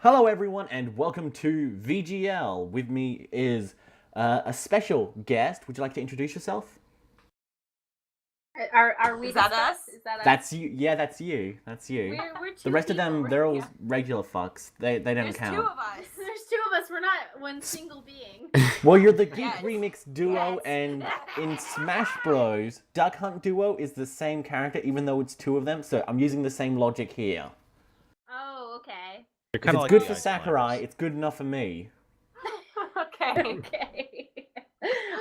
Hello everyone and welcome to VGL. With me is a special guest. Would you like to introduce yourself? Are we? Is that us? Is that us? That's you. Yeah, that's you. That's you. We're two The rest of them, people, they're all yeah. regular fucks. They don't There's count. two of us. There's two of us. We're not one single being. Well, you're the Geek Yes. Remix Duo, Yes. and in Smash Bros, Duck Hunt Duo is the same character, even though it's two of them. So I'm using the same logic here. Oh, okay. If it's good for Sakurai, it's good enough for me. Okay. Okay.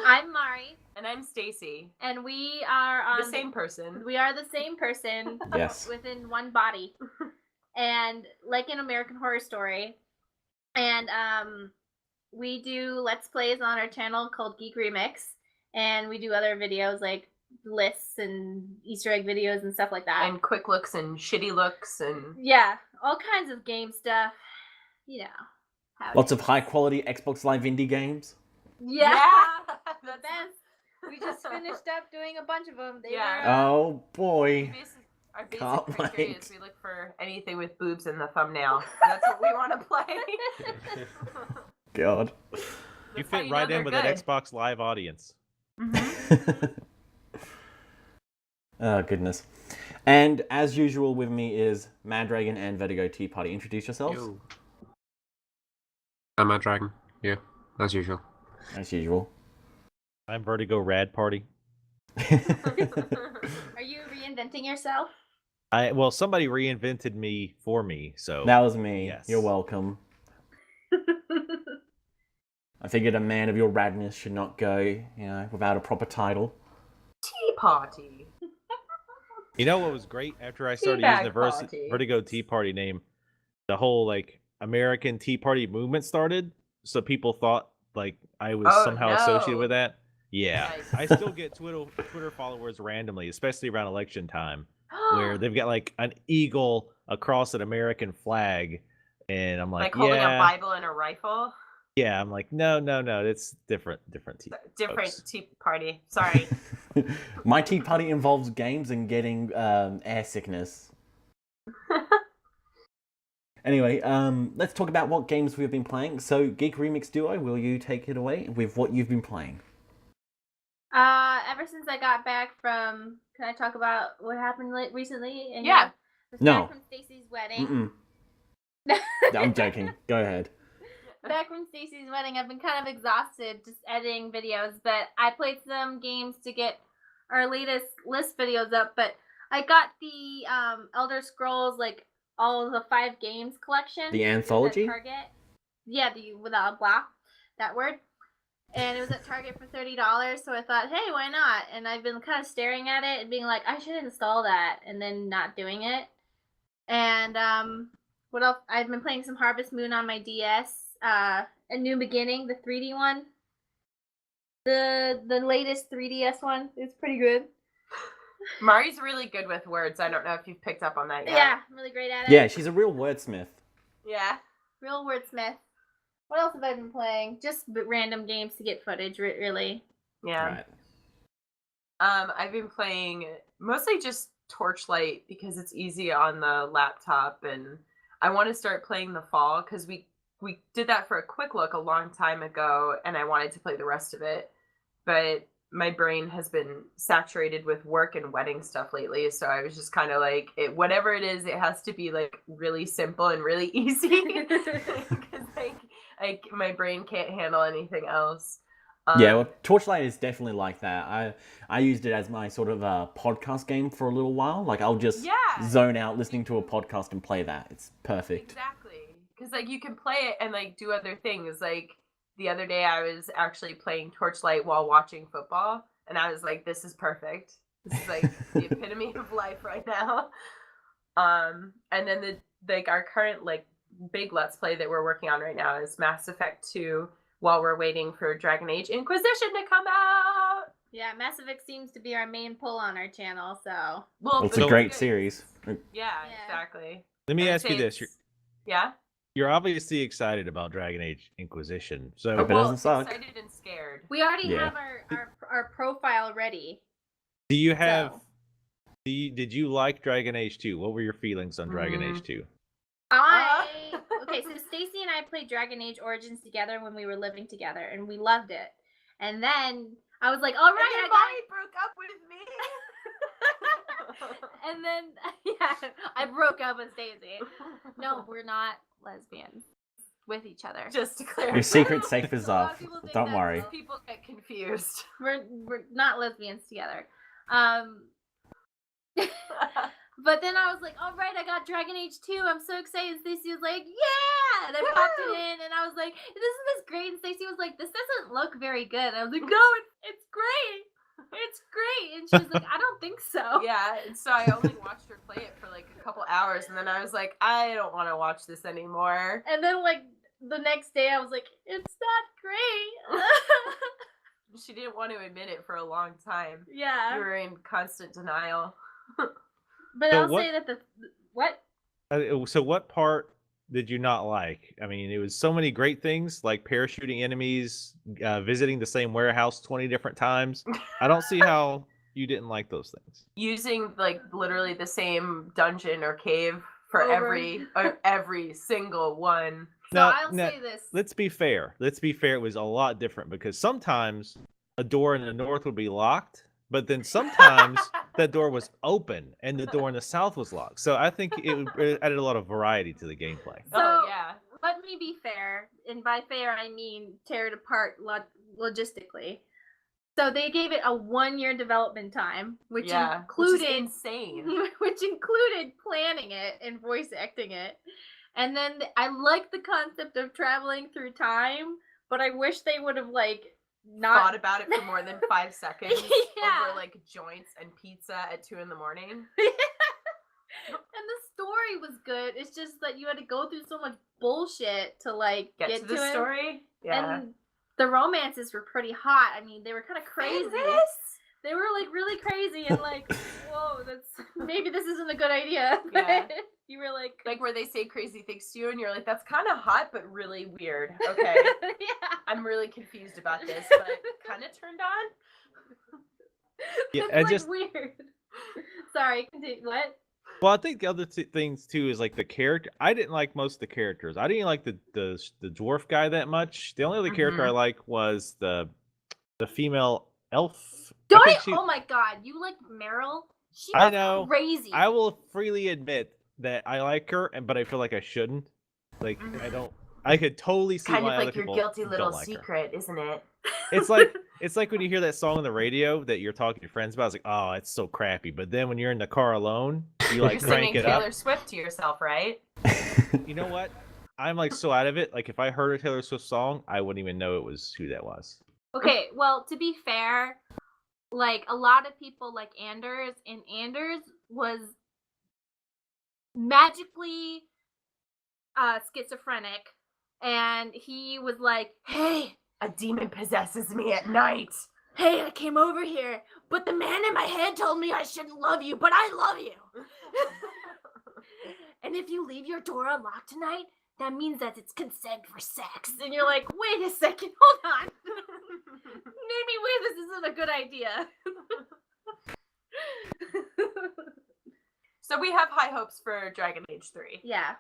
I'm Mari, And I'm Stacy. and we are on The same person. We are the same person. Yes. Within one body, and like in American Horror Story, and we do Let's Plays on our channel called Geek Remix, and we do other videos like lists and Easter egg videos and stuff like that. And quick looks and shitty looks and Yeah, all kinds of game stuff. You know. How it Lots of is. high quality Xbox Live indie games. Yeah. that's The best. We just finished up doing a bunch of them. They Yeah. were, Oh boy. Our basic Can't criteria wait. is we look for anything with boobs in the thumbnail. That's what we want to play. God. You That's how fit know right they're in with good. that Xbox Live audience. Oh, goodness. And as usual with me is Maddragon and VideoGameLads. Introduce yourselves. Yo. I'm Maddragon. Yeah, as usual. As usual. I'm Vertigo Rad Party. Are you reinventing yourself? Well, somebody reinvented me for me, so That was me. Yes. You're welcome. I figured a man of your radness should not go, without a proper title. Tea party. you know what was great after I started Teabag using the party. Vertigo Tea Party name, the whole American Tea Party movement started, so people thought I was Oh, somehow no. associated with that. Yeah, Nice. I still get Twitter followers randomly, especially around election time, where they've got an eagle across an American flag, and I'm like holding yeah, a Bible and a rifle. yeah. I'm like, no, it's different tea. Different folks. tea party. Sorry. My tea party involves games and getting air sickness. Anyway, let's talk about what games we've been playing. So, Geek Remix Duo, will you take it away with what you've been playing? Ever since I got back from, can I talk about what happened recently? And Yeah. No. Back from Stacy's wedding. Mm-mm. I'm joking. Go ahead. Back from Stacy's wedding, I've been kind of exhausted just editing videos, but I played some games to get our latest list videos up. But I got the Elder Scrolls, all of the 5 games collection. The It was at anthology? Target. Yeah, without a block, that word. And it was at Target for $30, so I thought, hey, why not? And I've been kind of staring at it and being like, I should install that, and then not doing it. And what else? I've been playing some Harvest Moon on my DS. A New Beginning, the 3D one. The latest 3DS one is pretty good. Mari's really good with words. I don't know if you've picked up on that yet. Yeah, I'm really great at it. Yeah, she's a real wordsmith. Yeah. Real wordsmith. What else have I been playing? Just random games to get footage, really. Yeah. Right. I've been playing mostly just Torchlight because it's easy on the laptop, and I want to start playing the fall because we did that for a quick look a long time ago, and I wanted to play the rest of it, but my brain has been saturated with work and wedding stuff lately, so I was just kind of like, whatever it is, it has to be really simple and really easy because my brain can't handle anything else. Yeah, well, Torchlight is definitely like that. I used it as my sort of podcast game for a little while. I'll just zone out listening to a podcast and play that. It's perfect. Exactly. Because you can play it and do other things. The other day I was actually playing Torchlight while watching football, and I was like, this is perfect. This is the epitome of life right now. And then our current big Let's Play that we're working on right now is Mass Effect 2 while we're waiting for Dragon Age Inquisition to come out. Yeah, Mass Effect seems to be our main pull on our channel, so. Well, It's but a great good. series. Yeah, Yeah. exactly. Let me And ask you this: Yeah? you're obviously excited about Dragon Age Inquisition, so Hope it doesn't suck. Excited and scared. We already Yeah. have our profile ready. do you have? So. Did you like Dragon Age 2? What were your feelings on Dragon Age 2? Okay, so Stacy and I played Dragon Age Origins together when we were living together, and we loved it. And then I was like, all right, and then Molly broke up with me. And then, yeah, I broke up with Stacy. No, we're not lesbians with each other. Just to clarify. Your secret safe is A lot off. of people think Don't that, worry. so People get confused. We're not lesbians together. But then I was like, all right, I got Dragon Age 2. I'm so excited. And Stacey was like, yeah! And I popped it in, and I was like, isn't this great? And Stacey was like, this doesn't look very good. And I was like, no, it's great. It's great. And she was like, I don't think so. Yeah, and so I only watched her play it for like a couple hours, and then I was like, I don't want to watch this anymore. And then, like, the next day, I was like, it's not great. She didn't want to admit it for a long time. Yeah. You were in constant denial. But So I'll say that what? So what part did you not like? I mean, it was so many great things, like parachuting enemies, visiting the same warehouse 20 different times. I don't see how you didn't like those things. Using like literally the same dungeon or cave for Over. every single one. So I'll say this. Let's be fair. It was a lot different because sometimes a door in the north would be locked, but then sometimes that door was open and the door in the south was locked. So I think it added a lot of variety to the gameplay. So, yeah. let me be fair. And by fair, I mean tear it apart logistically. So they gave it a 1-year development time, which included which is insane. which included planning it and voice acting it. And then I like the concept of traveling through time, but I wish they would have like not thought about it for more than 5 seconds over like joints and pizza at 2 a.m. And the story was good. It's just that you had to go through so much bullshit to like get to the it. story. Yeah. And the romances were pretty hot. I mean, they were kind of crazy. They were like really crazy and like, whoa, maybe this isn't a good idea. Yeah. You were like where they say crazy things to you and you're like, that's kind of hot but really weird. Okay. yeah. I'm really confused about this, but kind of turned on. Yeah, It's like weird. Sorry, continue. What? Well, I think the other things too is like the character. I didn't like most of the characters. I didn't like the dwarf guy that much. The only other character I liked was the female elf. Oh my god, you like Meryl? She was I know. Crazy. I will freely admit that I like her, but I feel like I shouldn't. Like I don't. I could totally see kind why of like other your people guilty don't little like secret, isn't it? It's like when you hear that song on the radio that you're talking to your friends about. It's like, oh, it's so crappy. But then when you're in the car alone, you like You're crank singing it Taylor up. Swift to yourself, right? You know what? I'm like so out of it. Like if I heard a Taylor Swift song, I wouldn't even know it was who that was. Okay, well, to be fair, like a lot of people like Anders, and Anders was magically schizophrenic, and he was like, hey, a demon possesses me at night. Hey, I came over here, but the man in my head told me I shouldn't love you, but I love you. And if you leave your door unlocked tonight, that means that it's consent for sex. And you're like, wait a second, hold on. Maybe this isn't a good idea. So we have high hopes for Dragon Age 3. Yeah.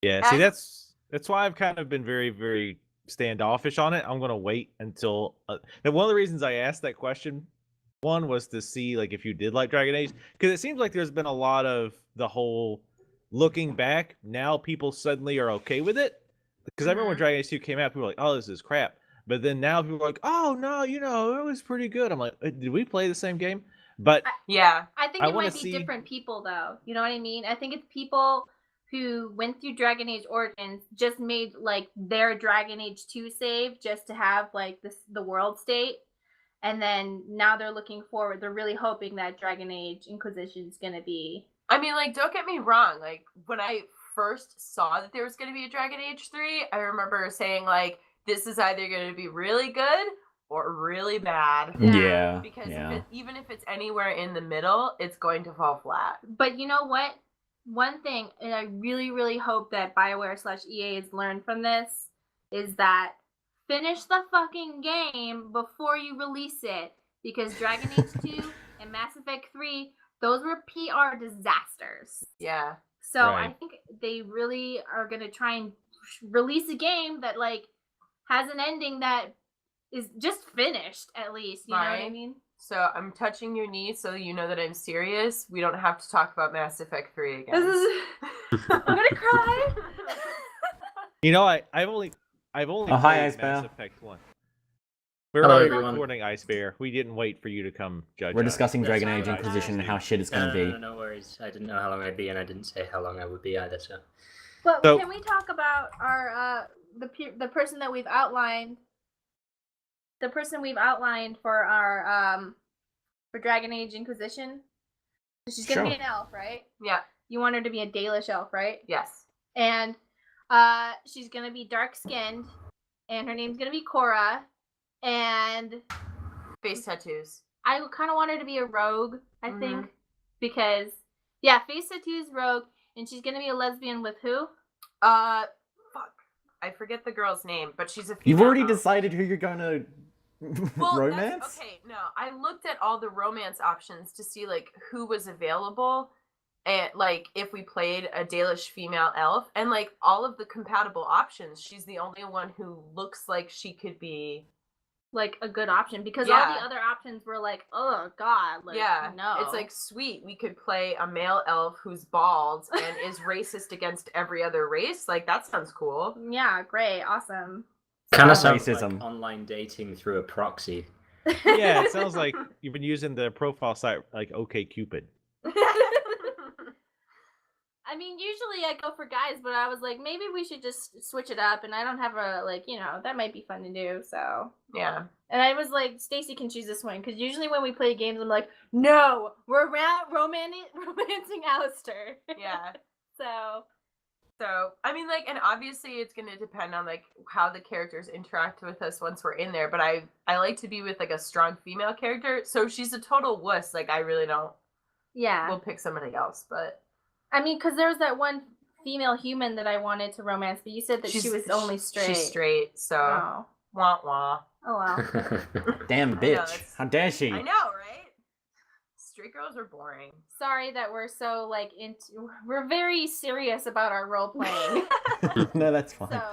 Yeah, see, that's why I've kind of been very, very standoffish on it. I'm gonna wait until. And one of the reasons I asked that question, one was to see like if you did like Dragon Age, because it seems like there's been a lot of the whole looking back. Now people suddenly are okay with it. Because I remember when Dragon Age 2 came out, people were like, "Oh, this is crap." But then now people are like, "Oh no, it was pretty good." I'm like, "Did we play the same game?" But yeah, I think it might be different people though. You know what I mean? I think it's people who went through Dragon Age Origins, just made like their Dragon Age 2 save just to have like the world state, and then now they're looking forward. They're really hoping that Dragon Age Inquisition is gonna be. I mean, like, don't get me wrong. Like, when I first saw that there was gonna be a Dragon Age 3, I remember saying like, this is either gonna be really good or really bad. Yeah. Because even if it's anywhere in the middle, it's going to fall flat. But you know what? One thing, and I really, really hope that BioWare/EA has learned from this, is that finish the fucking game before you release it. Because Dragon Age 2 and Mass Effect 3, those were PR disasters. Yeah. So I think they really are going to try and release a game that like has an ending that is just finished at least. You know what I mean? So I'm touching your knee so you know that I'm serious. We don't have to talk about Mass Effect 3 again. This is. I'm gonna cry. You know, I've only hi, played IceBear. Mass Effect 1. We're Hello, already everyone. recording IceBear. We didn't wait for you to come judge We're us. discussing That's Dragon fine. Age Inquisition and how shit it's gonna be. No worries. I didn't know how long I'd be, and I didn't say how long I would be either. So But So- can we talk about our the person that we've outlined? The person we've outlined for our for Dragon Age Inquisition. She's gonna be Sure. an elf, right? Yeah. You want her to be a Dalish elf, right? Yes. And she's gonna be dark skinned, and her name's gonna be Cora. And Face tattoos. I kind of want her to be a rogue, I think, because face tattoos, rogue, and she's gonna be a lesbian with who? Fuck. I forget the girl's name, but she's a female. You've already elf. decided who you're gonna Well, romance? Okay, no. I looked at all the romance options to see like who was available and like if we played a Dalish female elf and like all of the compatible options, she's the only one who looks like she could be Like a good option, because all Yeah. the other options were like, oh god, like no. It's like sweet. We could play a male elf who's bald and is racist against every other race. Like that sounds cool. yeah, great, awesome. kind of Sounds sounds racism. like online dating through a proxy. Yeah, it sounds like you've been using the profile site like OkCupid. I mean, usually I go for guys, but I was like, maybe we should just switch it up, and I don't have a like, that might be fun to do. So Yeah. and I was like, Stacy can choose this one, because usually when we play games, I'm like, no, we're romancing Alistair. Yeah. So I mean, like, and obviously it's going to depend on, like, how the characters interact with us once we're in there, but I like to be with, like, a strong female character, so if she's a total wuss, like, I really don't, yeah, we'll pick somebody else, but... I mean, because there was that one female human that I wanted to romance, but you said that she was only straight. She's straight, so... Oh, Wah wah. oh well. Damn bitch. it's- How dare she? I know, right? Straight girls are boring. Sorry that we're so like we're very serious about our role playing. No, that's fine. So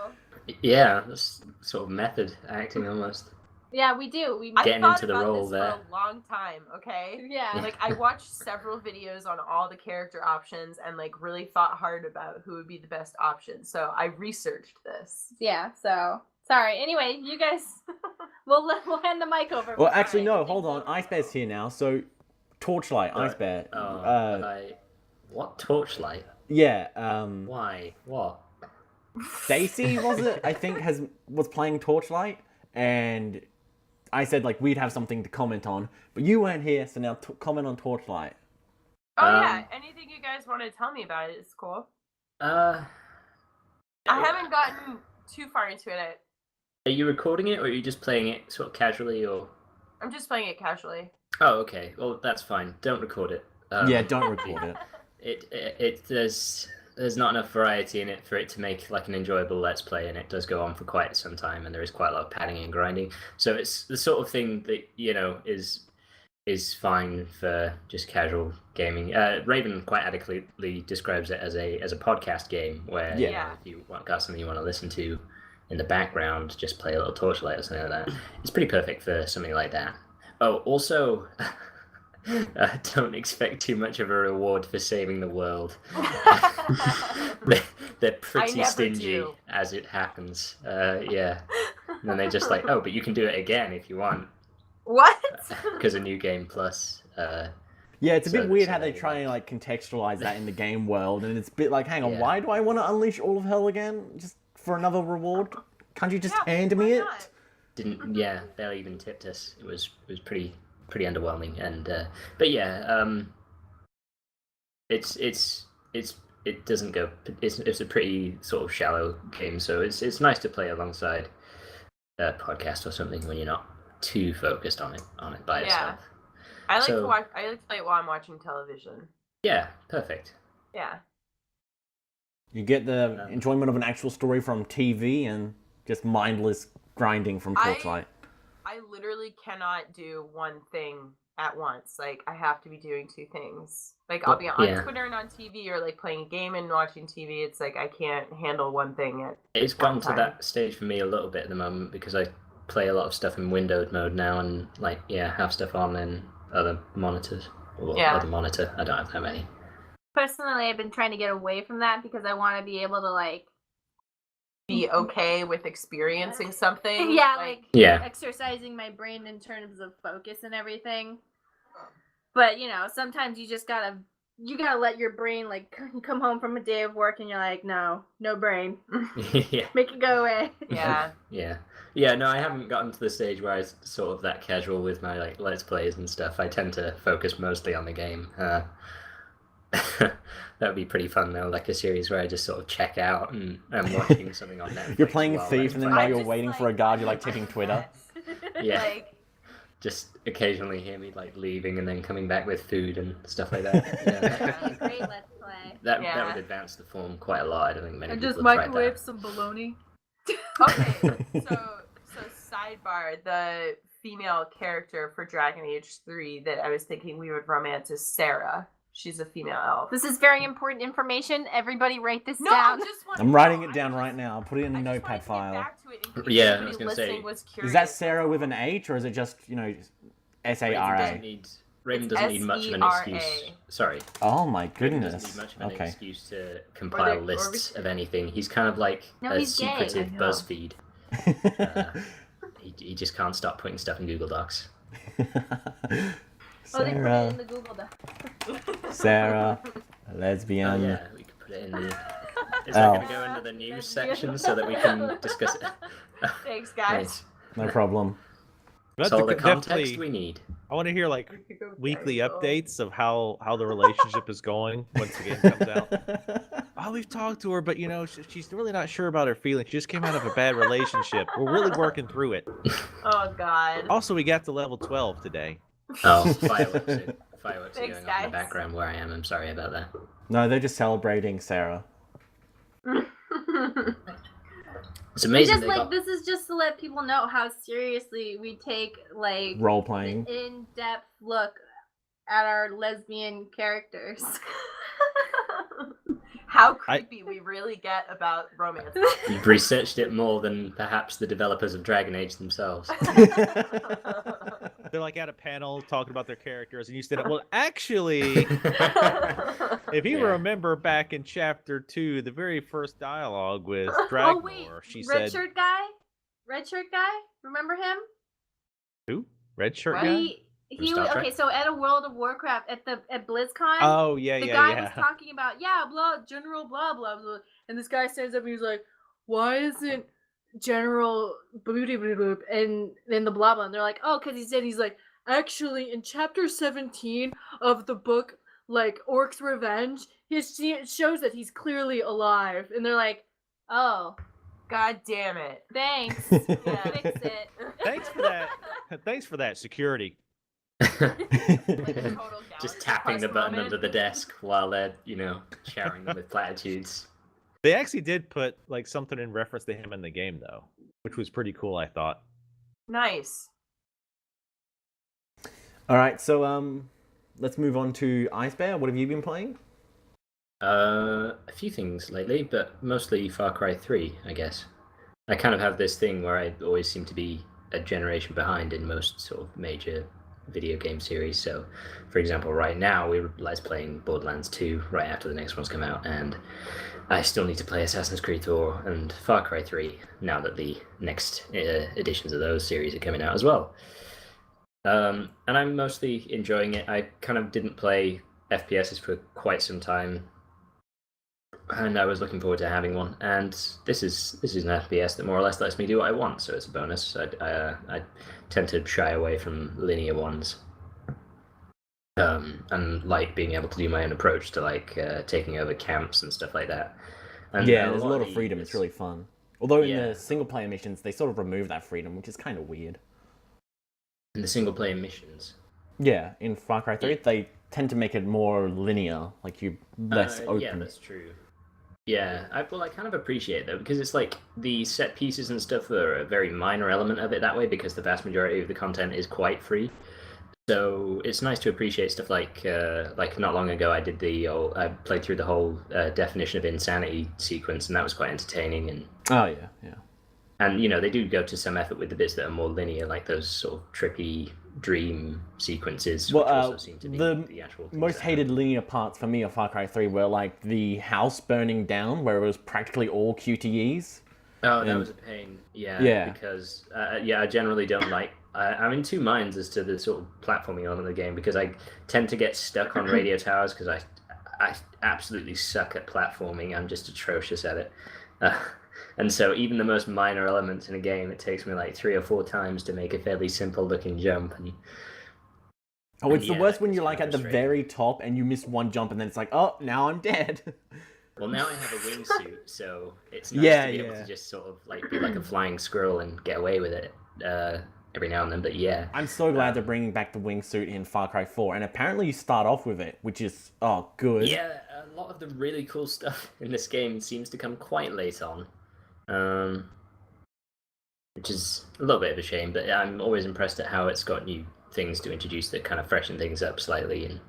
Yeah, that's sort of method acting almost. yeah, we do. We I Getting thought into the about role this there. for a long time, okay? yeah. Like, I watched several videos on all the character options and, like, really thought hard about who would be the best option. So I researched this. Yeah, so sorry. Anyway, you guys, we'll hand the mic over. Well, Sorry. actually, no, hold on. IceBear's here now, so Torchlight, Right. IceBear. What torchlight? Yeah, Why? What? Stacy, was it? I think was playing Torchlight, and I said, like, we'd have something to comment on, but you weren't here, so now comment on Torchlight. Oh, Um, yeah. Anything you guys want to tell me about it is cool. I I haven't gotten too far into it. Are you recording it, or are you just playing it sort of casually, or? I'm just playing it casually. Oh, okay. Well, that's fine. Don't record it. Yeah, don't record it. There's not enough variety in it for it to make like an enjoyable let's play, and it does go on for quite some time, and there is quite a lot of padding and grinding. So it's the sort of thing that is fine for just casual gaming. Raven quite adequately describes it as a podcast game where Yeah. if you got something you want to listen to in the background, just play a little Torchlight or something like that. It's pretty perfect for something like that. Oh, also. Don't expect too much of a reward for saving the world. They're pretty never stingy do. as it happens. Yeah. And then they're just like, oh, but you can do it again if you want, What? because a new game plus. Yeah, it's a bit So- weird so how they they try and like contextualize that in the game world, and it's a bit like, hang on, Yeah. why do I want to unleash all of hell again just for another reward? Can't you just hand me why it? not? Didn't they even tipped us? It was pretty underwhelming, and but yeah, it doesn't go. It's a pretty sort of shallow game, so it's nice to play alongside a podcast or something when you're not too focused on it by Yeah. yourself. I like So- to watch. I like to play it while I'm watching television. Yeah, perfect. Yeah. You get the enjoyment of an actual story from TV and just mindless grinding from Torchlight. I literally cannot do one thing at once. Like I have to be doing two things. Like I'll be on Yeah. Twitter and on TV, or like playing a game and watching TV. It's like I can't handle one thing at It's one gone to time. that stage for me a little bit at the moment because I play a lot of stuff in windowed mode now and have stuff on in other monitors. Or other monitor. I don't have that many. Personally, I've been trying to get away from that because I want to be able to like Be okay with experiencing something. yeah, like exercising my brain in terms of focus and everything. But sometimes you just gotta let your brain like come home from a day of work and you're like, no brain, Yeah. make it go away. Yeah. Yeah, no, I haven't gotten to the stage where I was sort of that casual with my like Let's Plays and stuff. I tend to focus mostly on the game. That would be pretty fun though, like a series where I just sort of check out and I'm watching something on Netflix. You're playing while Thief, Let's and then playing. while you're waiting for a guard, you're like checking Twitter. Yeah. Like, just occasionally hear me like leaving and then coming back with food and stuff like that. Yeah. Great Let's Play. That would advance the form quite a lot. I don't think many And people just have tried microwave that. some bologna. okay, so sidebar, the female character for Dragon Age 3 that I was thinking we would romance is Sarah. She's a female elf. This is very important information. Everybody write this No, down. I'm writing it down right now. I'll put it in a I just notepad wanted to get file. back to it in case Yeah, I somebody was gonna listening say, was Is curious. that Sarah with an H, or is it just, S-A-R-A? Raven It's doesn't need much of an S-E-R-A. excuse. Sorry. Oh my Raven doesn't goodness. need much of an Okay. excuse to compile Or lists of anything. He's kind of like No, a he's gay. secretive I know. BuzzFeed. He just can't stop putting stuff in Google Docs. Oh, they put it Sarah, in the Google Doc. Sarah, Oh lesbian. yeah, we could put it in the... Is that going to go into the news Lesbian. section so that we can discuss it? Thanks, guys. Nice. No problem. That's all the context we need. I want to hear like We could go weekly very well. updates of how the relationship is going once the game comes out. Oh, we've talked to her, but she's really not sure about her feelings. She just came out of a bad relationship. We're really working through it. Oh God. Also, we got to level 12 today. Oh, fireworks are Thanks, going off in guys. the background where I am. I'm sorry about that. No, they're just celebrating Sarah. It's amazing they got... This is just to let people know how seriously we take like Role an playing. in-depth look at our lesbian characters. How creepy we really get about romance. You've researched it more than perhaps the developers of Dragon Age themselves. They're like at a panel talking about their characters, and you said, "Well, actually, if you Yeah. remember back in chapter 2, the very first dialogue with Oh Dragnor, wait, she red said, shirt guy, remember him? "Who? Red shirt What? guy? He Star was Trek? okay. So at a World of Warcraft at BlizzCon, Oh yeah, the yeah, guy yeah." was talking about General blah blah blah, and this guy stands up and he's like, "Why isn't General booty boop boop?" And then the blah blah, and they're like, "Oh, because he's like, actually in chapter 17 of the book, like Orc's Revenge, it shows that he's clearly alive," and they're like, "Oh, God damn it. thanks, Yeah. fix it." Thanks for that. Thanks for that security. Just tapping the button under the desk while they're, showering them with platitudes. They actually did put like something in reference to him in the game though, which was pretty cool, I thought. Nice. All right, so let's move on to IceBear. What have you been playing? A few things lately, but mostly Far Cry 3, I guess. I kind of have this thing where I always seem to be a generation behind in most sort of major video game series. So, for example, right now we're playing Borderlands 2 right after the next one's come out, and I still need to play Assassin's Creed 4 and Far Cry 3 now that the next editions of those series are coming out as well. And I'm mostly enjoying it. I kind of didn't play FPSs for quite some time, and I was looking forward to having one. And this is an FPS that more or less lets me do what I want, so it's a bonus. I tend to shy away from linear ones, and like being able to do my own approach to taking over camps and stuff like that. And Yeah, there's a lot of freedom. these- It's really fun. Although in Yeah. the single player missions, they sort of remove that freedom, which is kind of weird. in the single player missions. Yeah, in Far Cry 3, they tend to make it more linear, like you less open. Yeah, that's true. Yeah, I kind of appreciate that because it's like the set pieces and stuff are a very minor element of it that way because the vast majority of the content is quite free. So it's nice to appreciate stuff like not long ago I played through the whole definition of insanity sequence, and that was quite entertaining. And oh yeah. And they do go to some effort with the bits that are more linear, like those sort of trippy dream sequences, which also seem to be the actual most hated linear parts for me of Far Cry 3 were like the house burning down, where it was practically all QTEs. Oh, that was a pain. Yeah. Because I generally don't like. I'm in two minds as to the sort of platforming element of the game, because I tend to get stuck on radio towers because I absolutely suck at platforming. I'm just atrocious at it. And so even the most minor elements in a game, it takes me like 3 or 4 times to make a fairly simple looking jump. It's the worst when you're like at the very top and you miss one jump and then it's like, oh, now I'm dead. Well, now I have a wingsuit, so it's nice to be able to just sort of like be like a flying squirrel and get away with it every now and then. But yeah, I'm so glad they're bringing back the wingsuit in Far Cry 4, and apparently you start off with it, which is good. Yeah, a lot of the really cool stuff in this game seems to come quite late on. Which is a little bit of a shame, but I'm always impressed at how it's got new things to introduce that kind of freshen things up slightly. And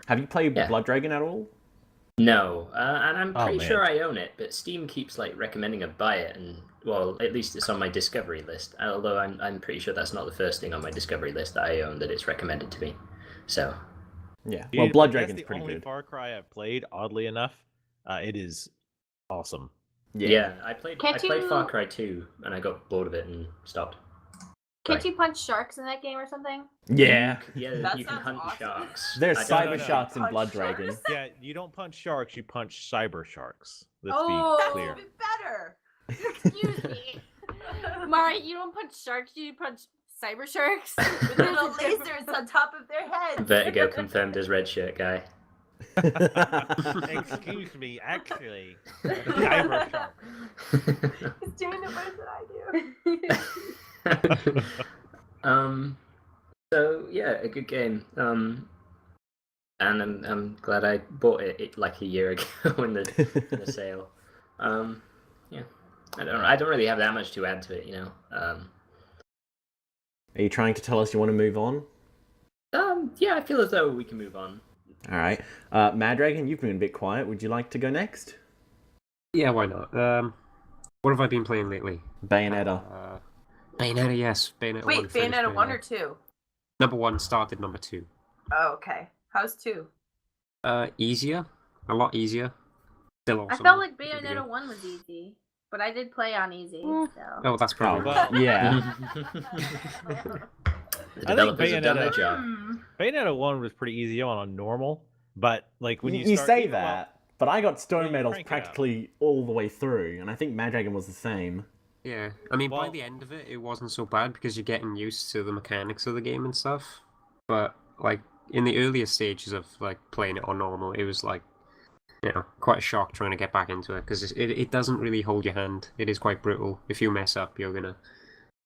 have you played Blooddragon at all? No, and I'm pretty sure I own it, but Steam keeps like recommending I buy it, and well, at least it's on my discovery list. Although I'm pretty sure that's not the first thing on my discovery list that I own that it's recommended to me. So yeah, well, Blooddragon's pretty good. Only Far Cry I've played, oddly enough. It is awesome. Yeah, I played Far Cry 2 and I got bored of it and stopped. Can't you punch sharks in that game or something? Yeah. Yeah, you can hunt sharks. There's cyber sharks in Blooddragon. Yeah, you don't punch sharks, you punch cyber sharks. Let's be clear. That's even better. Excuse me. Mari, you don't punch sharks, you punch cyber sharks? With little lasers on top of their heads. Vertigo confirmed as red shirt guy. Excuse me, actually, cyber shark. He's doing the words that I do. So yeah, a good game. And I'm glad I bought it like a year ago in the sale. Yeah, I don't really have that much to add to it, Are you trying to tell us you want to move on? Yeah, I feel as though we can move on. All right, Maddragon, you've been a bit quiet. Would you like to go next? Yeah, why not? What have I been playing lately? Bayonetta. Bayonetta, yes. Bayonetta 1. Wait, Bayonetta 1 or 2? Number 1 started number 2. Oh, okay. How's 2? Easier. A lot easier. Still awesome. I felt like Bayonetta 1 was easy, but I did play on easy, so... Oh, that's probably yeah. The developers have done their job. Bayonetta 1 was pretty easy on normal, but like when you say that, but I got stone medals practically all the way through, and I think Maddragon was the same. Yeah, I mean, by the end of it, it wasn't so bad because you're getting used to the mechanics of the game and stuff. But like in the earlier stages of like playing it on normal, it was like, quite a shock trying to get back into it because it doesn't really hold your hand. It is quite brutal. If you mess up, you're gonna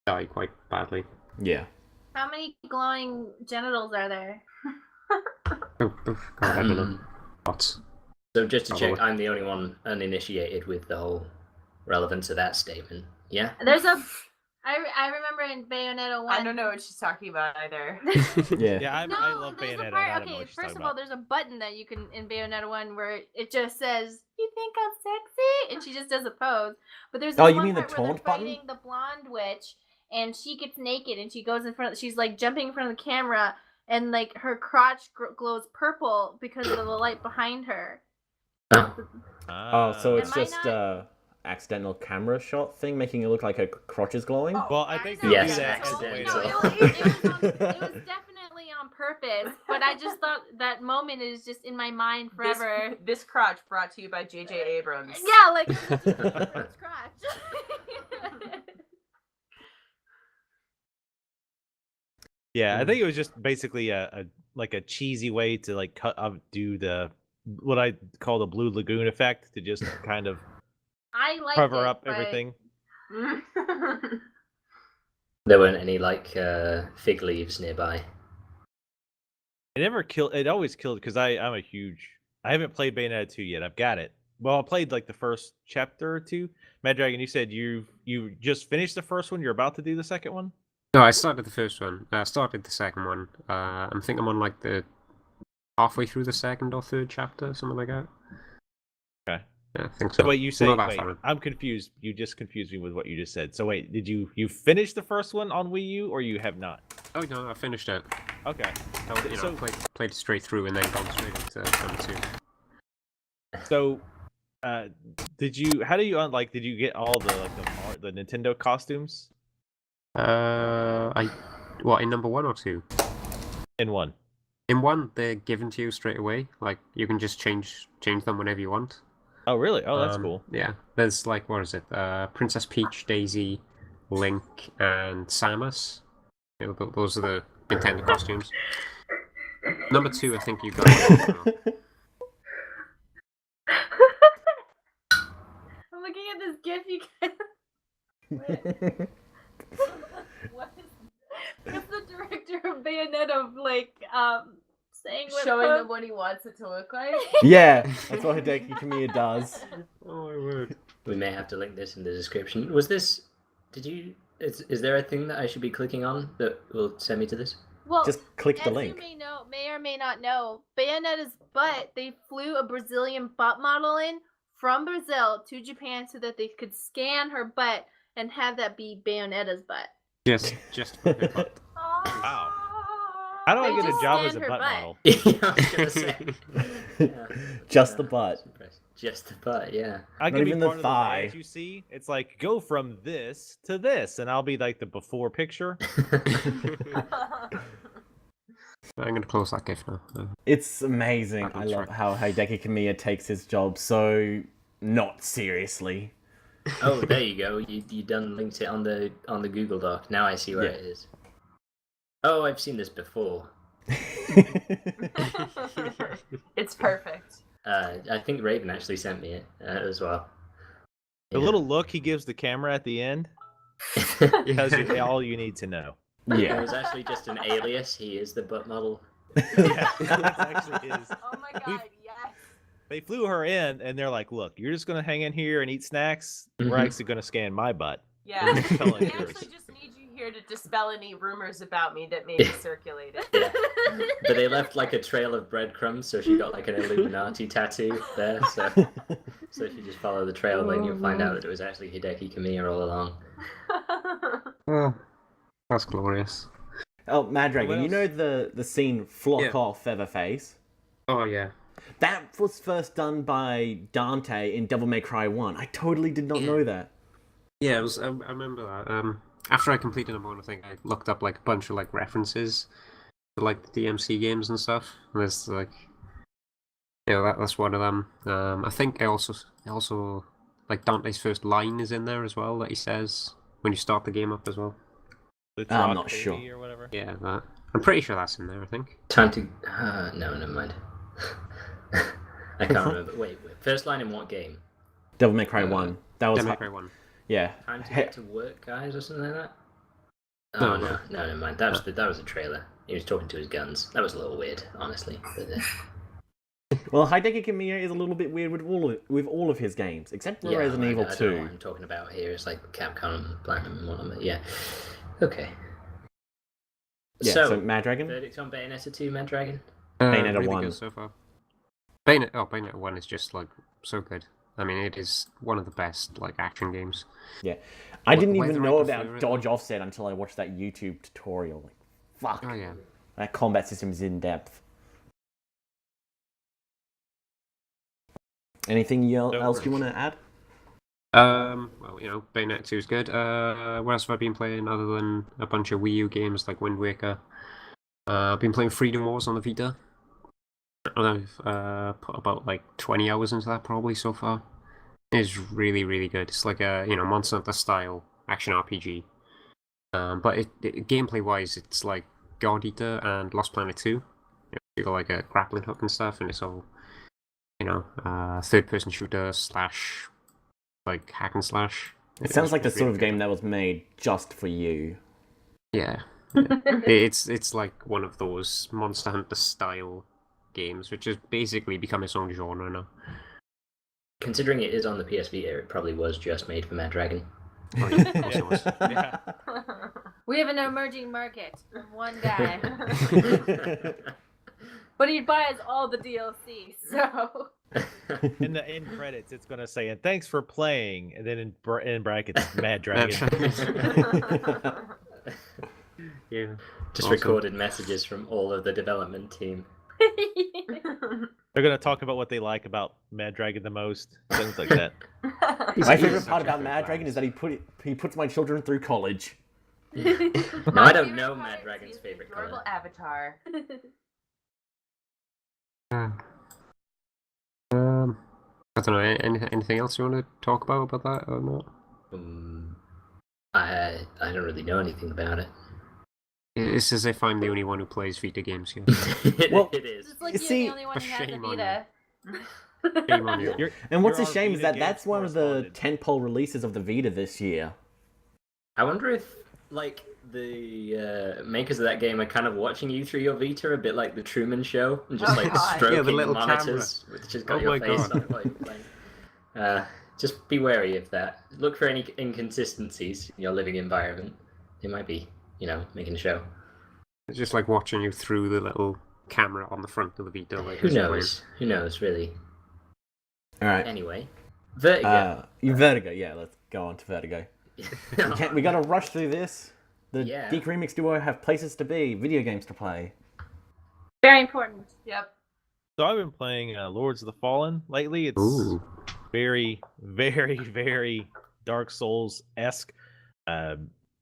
die quite badly. Yeah. How many glowing genitals are there? God, I don't know. Lots. So just to check, I'm the only one uninitiated with the whole relevance of that statement. Yeah? There's I remember in Bayonetta 1... I don't know what she's talking about either. Yeah, I love Bayonetta. Okay, first of all, there's a button that you can, in Bayonetta 1, where it just says, "You think I'm sexy?" And she just does a pose. But there's you mean the taunt button? Fighting the blonde witch, and she gets naked, and she goes in front. She's like jumping in front of the camera, and like her crotch glows purple because of the light behind her. So it's just accidental camera shot thing, making it look like her crotch is glowing. Well, I think yes, accidental. It was definitely on purpose, but I just thought that moment is just in my mind forever. This crotch brought to you by J.J. Abrams. Yeah, like it's crotch. Yeah, I think it was just basically a cheesy way to like do the what I call the Blue Lagoon effect to just kind of cover up everything. There weren't any like fig leaves nearby. It always killed because I haven't played Bayonetta 2 yet. I've got it. Well, I played like the first chapter or two. Maddragon, you said you just finished the first one. You're about to do the second one. No, I started the first one. I started the second one. I think I'm on like the halfway through the second or third chapter, something like that. Okay. Yeah, I think so. So wait, you say Not that wait, far in. I'm confused. You just confused me with what you just said. So wait, did you finish the first one on Wii U or you have not? Oh no, I finished it. Okay. I, So- played it straight through and then gone straight into number 2. So did you how do you did you get all the the Nintendo costumes In number 1 or 2? in one? In 1, they're given to you straight away. Like you can just change them whenever you want. Oh really? Oh, that's cool. Yeah, there's like what is it? Princess Peach, Daisy, Link, and Samus. Those are the Nintendo costumes. Number 2, I think you got. I'm looking at this GIF you guys. What's the director of Bayonetta like saying what Showing them what he wants it to look like. Yeah, that's what Hideki Kamiya does. Oh my word! We may have to link this in the description. Was this? Did you? Is there a thing that I should be clicking on that will send me to this? Well, Just click the as link. you may or may not know, Bayonetta's butt, they flew a Brazilian butt model in from Brazil to Japan so that they could scan her butt and have that be Bayonetta's butt. Just for her butt. Wow. How do I They get a just job as a scanned her butt butt. model? Yeah, I was gonna say. Yeah. Just the Yeah, butt. that's impressive. Just the butt, yeah. I Not could be even the part of thigh. the ads you see. It's like go from this to this, and I'll be like the before picture. I'm gonna close that GIF now. It's amazing. I'm I love sorry. how Hideki Kamiya takes his job so not seriously. Oh, there you go. You done linked it on the Google Doc. Now I see where Yeah. it is. Oh, I've seen this before. It's perfect. I think Raven actually sent me it as well. The Yeah. little look he gives the camera at the end tells you all you need to know. It Yeah. was actually just an alias. He is the butt model. Yeah, that's actually his. Oh my god, yes. They flew her in, and they're like, "Look, you're just gonna hang in here and eat snacks. We're Mhm. actually gonna scan my butt." Yeah. Tell like I yours. actually just need you here to dispel any rumors about me that may be circulated. Yeah. But they left like a trail of breadcrumbs, so she got like an Illuminati tattoo there. So if you just follow the trail, then you'll find out that it was actually Hideki Kamiya all along. Oh, that's glorious. Oh, What Maddragon, you know else? the scene Flock Yeah. Off Featherface? Oh yeah. That was first done by Dante in Devil May Cry 1. I totally did not Yeah. know that. Yeah, it was. I remember that. After I completed them all, I think I looked up like a bunch of like references to like the DMC games and stuff. And there's like, that's one of them. I think I also like Dante's first line is in there as well that he says when you start the game up as well. Let's I'm rock, not baby, sure. Or whatever. Yeah, that. I'm pretty sure that's in there. I think. Time to. No, never mind. I can't remember. Wait, first line in what game? Devil May Cry 1. That was... Devil May Cry 1. Yeah. Time to Hey- get to work, guys, or something like that. No, Oh no. no, never mind. That was a trailer. He was talking to his guns. That was a little weird, honestly. But, Well, Hideki Kamiya is a little bit weird with all of his games, except for Resident Evil I don't 2. know what I'm talking about here. It's like Capcom and Platinum and whatnot. But yeah. Okay. Yeah, so Maddragon? verdict on Bayonetta 2, Maddragon? Bayonetta really 1. good so far. Bayonetta 1 is just like so good. I mean, it is one of the best like action games. Yeah. I didn't Whether even I know prefer about it- dodge offset until I watched that YouTube tutorial. Like, fuck. Oh yeah. That combat system is in depth. Anything else you want to add? Well, Bayonetta 2 is good. What else have I been playing other than a bunch of Wii U games like Wind Waker? I've been playing Freedom Wars on the Vita. And I've put about like 20 hours into that probably so far. It's really, really good. It's like a Monster Hunter style action RPG. But gameplay wise, it's like God Eater and Lost Planet 2. You got like a grappling hook and stuff, and it's all third person shooter slash like hack and slash. It sounds like the It's sort really of game good. that was made just for you. Yeah. It's like one of those Monster Hunter style games, which has basically become its own genre now. Considering it is on the PS Vita, it probably was just made for Maddragon. Oh, yeah, of course it was. Yeah. We have an emerging market from one guy. But he buys all the DLC, so... In the end credits, it's going to say, and thanks for playing, and then in brackets, Maddragon. Yeah. Just Awesome. recorded messages from all of the development team. They're going to talk about what they like about Maddragon the most, things like that. My favorite part about Maddragon is that he puts my children through college. No, I don't know Maddragon's favorite adorable color. avatar. I don't know. Anything else you want to talk about that or not? I don't really know anything about it. It's as if I'm the only one who plays Vita games here. Well, It is. It's like You you're see- the only one who has the Shame on Vita. Shame on you. And what's You're a our shame is Vita that that's Games one of the correspondent. tentpole releases of the Vita this year. I wonder if, like, the makers of that game are kind of watching you through your Vita, a bit like the Truman Show, and just Oh, like God. stroking Yeah, the little monitors, which just got Oh your my face God. on it while you're playing. Just be wary of that. Look for any inconsistencies in your living environment. They might be, making a show. It's just like watching you through the little camera on the front of the Vita. Like Who as you're knows? Who knows, really? All right. Anyway, Vertigo. Vertigo, yeah, let's go on to Vertigo. We gotta rush through this. The Yeah. Geek Remix Duo have places to be, video games to play. Very important. Yep. So I've been playing Lords of the Fallen lately. It's Ooh. very, very, very Dark Souls-esque.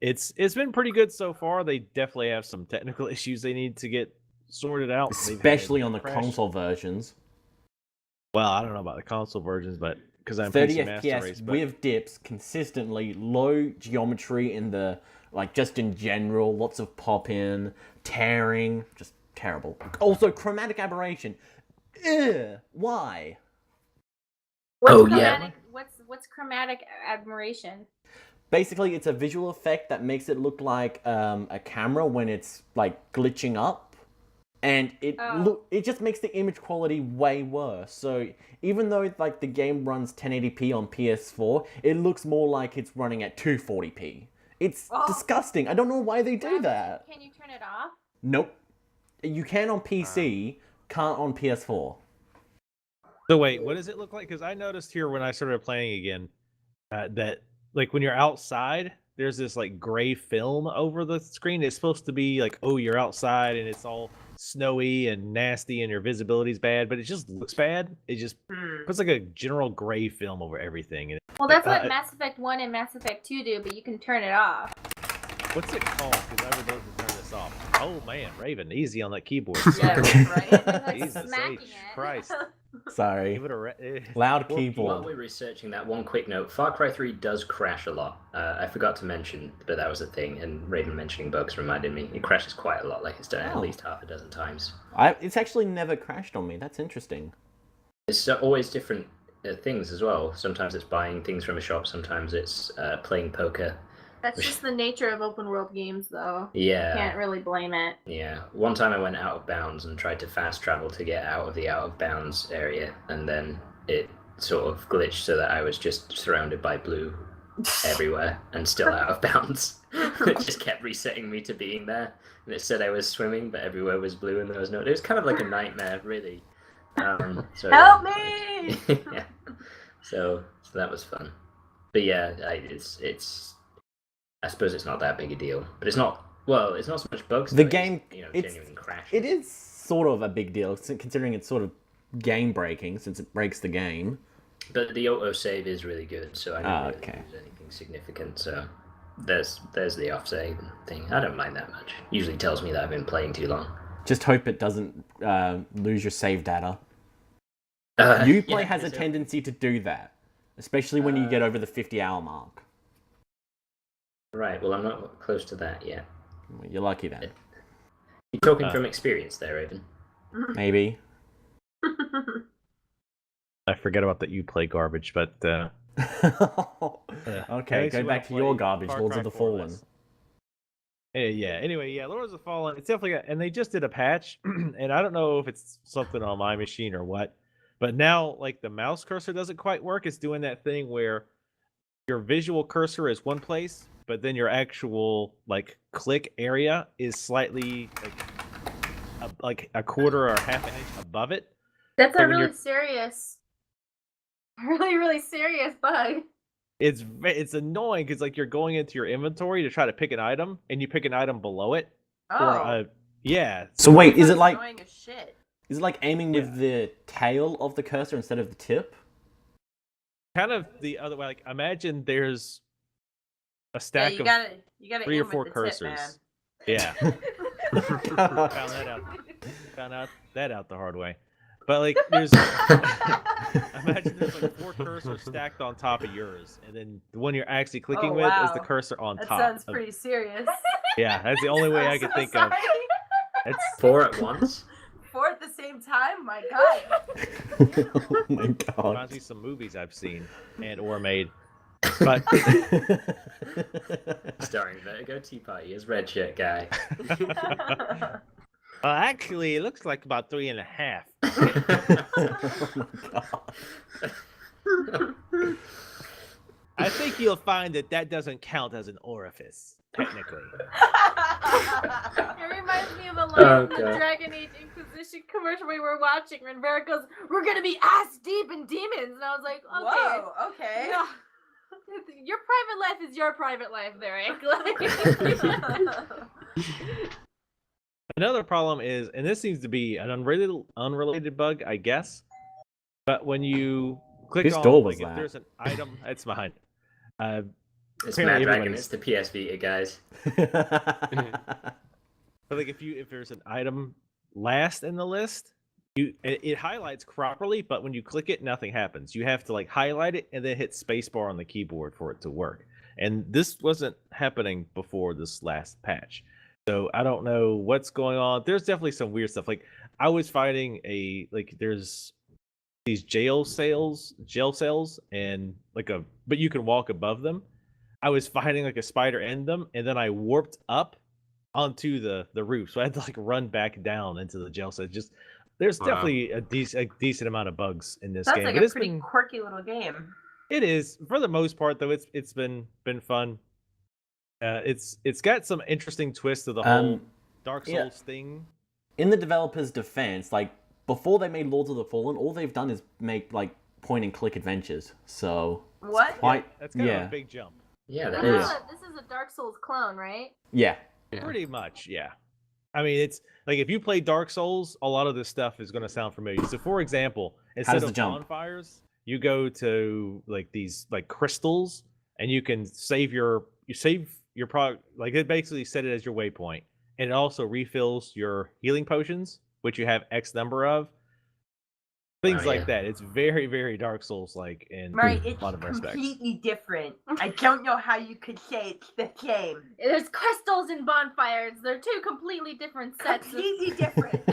It's been pretty good so far. They definitely have some technical issues they need to get sorted out. They've had Especially on the crash. console versions. Well, I don't know about the console versions, but because I'm 30 PC Master FPS Race, but with dips, consistently low geometry in the, like, just in general, lots of pop-in, tearing, just terrible. Also, chromatic aberration. Ugh, why? What's Oh, chromatic, yeah. What's chromatic admiration? Basically, it's a visual effect that makes it look like a camera when it's, like, glitching up. And it just makes the image quality way worse. So even though like the game runs 1080p on PS4, it looks more like it's running at 240p. It's disgusting. I don't know why they do that. Can you turn it off? Nope. You can on PC, can't on PS4. So wait, what does it look like? Because I noticed here when I started playing again that like when you're outside, there's this like gray film over the screen. It's supposed to be like, oh, you're outside and it's all snowy and nasty and your visibility's bad, but it just looks bad. It just puts like a general gray film over everything. And Well, that's what Mass Effect 1 and Mass Effect 2 do, but you can turn it off. what's it called? Because I would love to turn this off. Oh man, Raven, easy on that keyboard. Yeah, right? Like Jesus smacking H. it. Christ. Sorry. Give it a Loud While keyboard. we're researching that, one quick note: Far Cry 3 does crash a lot. I forgot to mention, but that was a thing. And Raven mentioning bugs reminded me it crashes quite a lot. Like it's done it at least half a dozen times. It's actually never crashed on me. That's interesting. It's always different things as well. Sometimes it's buying things from a shop. Sometimes it's playing poker. That's just the nature of open world games, though. Yeah. Can't really blame it. Yeah. One time I went out of bounds and tried to fast travel to get out of the out of bounds area, and then it sort of glitched so that I was just surrounded by blue everywhere and still out of bounds. It just kept resetting me to being there, and it said I was swimming, but everywhere was blue and there was no. It was kind of like a nightmare, really. So, Help me! yeah. So that was fun, but yeah, it's. I suppose it's not that big a deal, but it's not. Well, it's not so much bugs. The though, game, it's genuine crash. it is sort of a big deal considering it's sort of game breaking since it breaks the game. But the autosave is really good, so I don't really okay. lose anything significant. So there's the offsave thing. I don't mind that much. Usually tells me that I've been playing too long. Just hope it doesn't lose your save data. Uplay has a tendency to do that, especially when you get over the 50-hour mark. Right. Well, I'm not close to that yet. Well, you're lucky then. You're talking from experience there, Raven. Maybe. I forget about that you play garbage, but Okay, go back to your garbage, Lords of the Fallen. Yeah. Anyway, yeah, Lords of the Fallen. It's definitely and they just did a patch, and I don't know if it's something on my machine or what, but now like the mouse cursor doesn't quite work. It's doing that thing where your visual cursor is one place, but then your actual like click area is slightly like a quarter or half an inch above it. That's So a when really you're- serious, really serious bug. It's annoying because like you're going into your inventory to try to pick an item, and you pick an item below it. Oh. Yeah. So wait, is That's it like annoying as shit. aiming with the tail of the cursor instead of the tip? Kind of the other way. Like imagine there's a Yeah, stack you of gotta 3 or aim 4 with the cursors. tip, man. Yeah. Found that out the hard way. But like there's imagine there's like 4 cursors stacked on top of yours, and then the one you're actually clicking Oh, with is the wow. cursor on That top. sounds of- pretty serious. Yeah, that's the only way I I'm could so think of. sorry. It's 4 at once. 4 at the same time? My god. Oh my reminds god. me of some movies I've seen and or made. But Starring Vertigo Tea Party as Red Shirt Guy. actually, it looks like about 3.5. Oh my god. I think you'll find that doesn't count as an orifice, technically. It reminds me of a line Oh, from the God. Dragon Age Inquisition commercial we were watching when Vera goes, "We're gonna be ass deep in demons," and I was like, "Okay, Whoa, okay. yeah. Your private life is your private life, Varric." Like, Another problem is, and this seems to be an unrelated bug, I guess. But when you click Whose on, door was like, if that? there's an item, it's mine. It's Apparently Maddragon. everybody's- It's the PS Vita guys. But like if there's an item last in the list, it highlights properly, but when you click it, nothing happens. You have to like highlight it and then hit spacebar on the keyboard for it to work. And this wasn't happening before this last patch. So I don't know what's going on. There's definitely some weird stuff. Like I was fighting there's these jail cells, and but you can walk above them. I was fighting like a spider in them, and then I warped up onto the roof, so I had to like run back down into the jail cell. There's Wow. definitely a decent amount of bugs in this Sounds game, like but a it's pretty been quirky little game. it is for the most part though. It's been fun. It's got some interesting twists to the whole Dark Souls yeah. thing. In the developers' defense, like before they made Lords of the Fallen, all they've done is make like point and click adventures. So What? quite That's kind of yeah. a big jump. Yeah, that This is. is this is a Dark Souls clone, right? Yeah. Yeah. Pretty much, yeah. I mean, it's like if you play Dark Souls, a lot of this stuff is going to sound familiar. So, for example, instead does of the jump? bonfires, you go to like these like crystals, and you can save your product. Like it basically set it as your waypoint, and it also refills your healing potions, which you have X number of. Things Oh, like yeah. that. It's very, very Dark Souls like in Right, a it's lot of respects. completely different. I don't know how you could say it's the same. There's crystals and bonfires. They're two completely different sets. Completely different.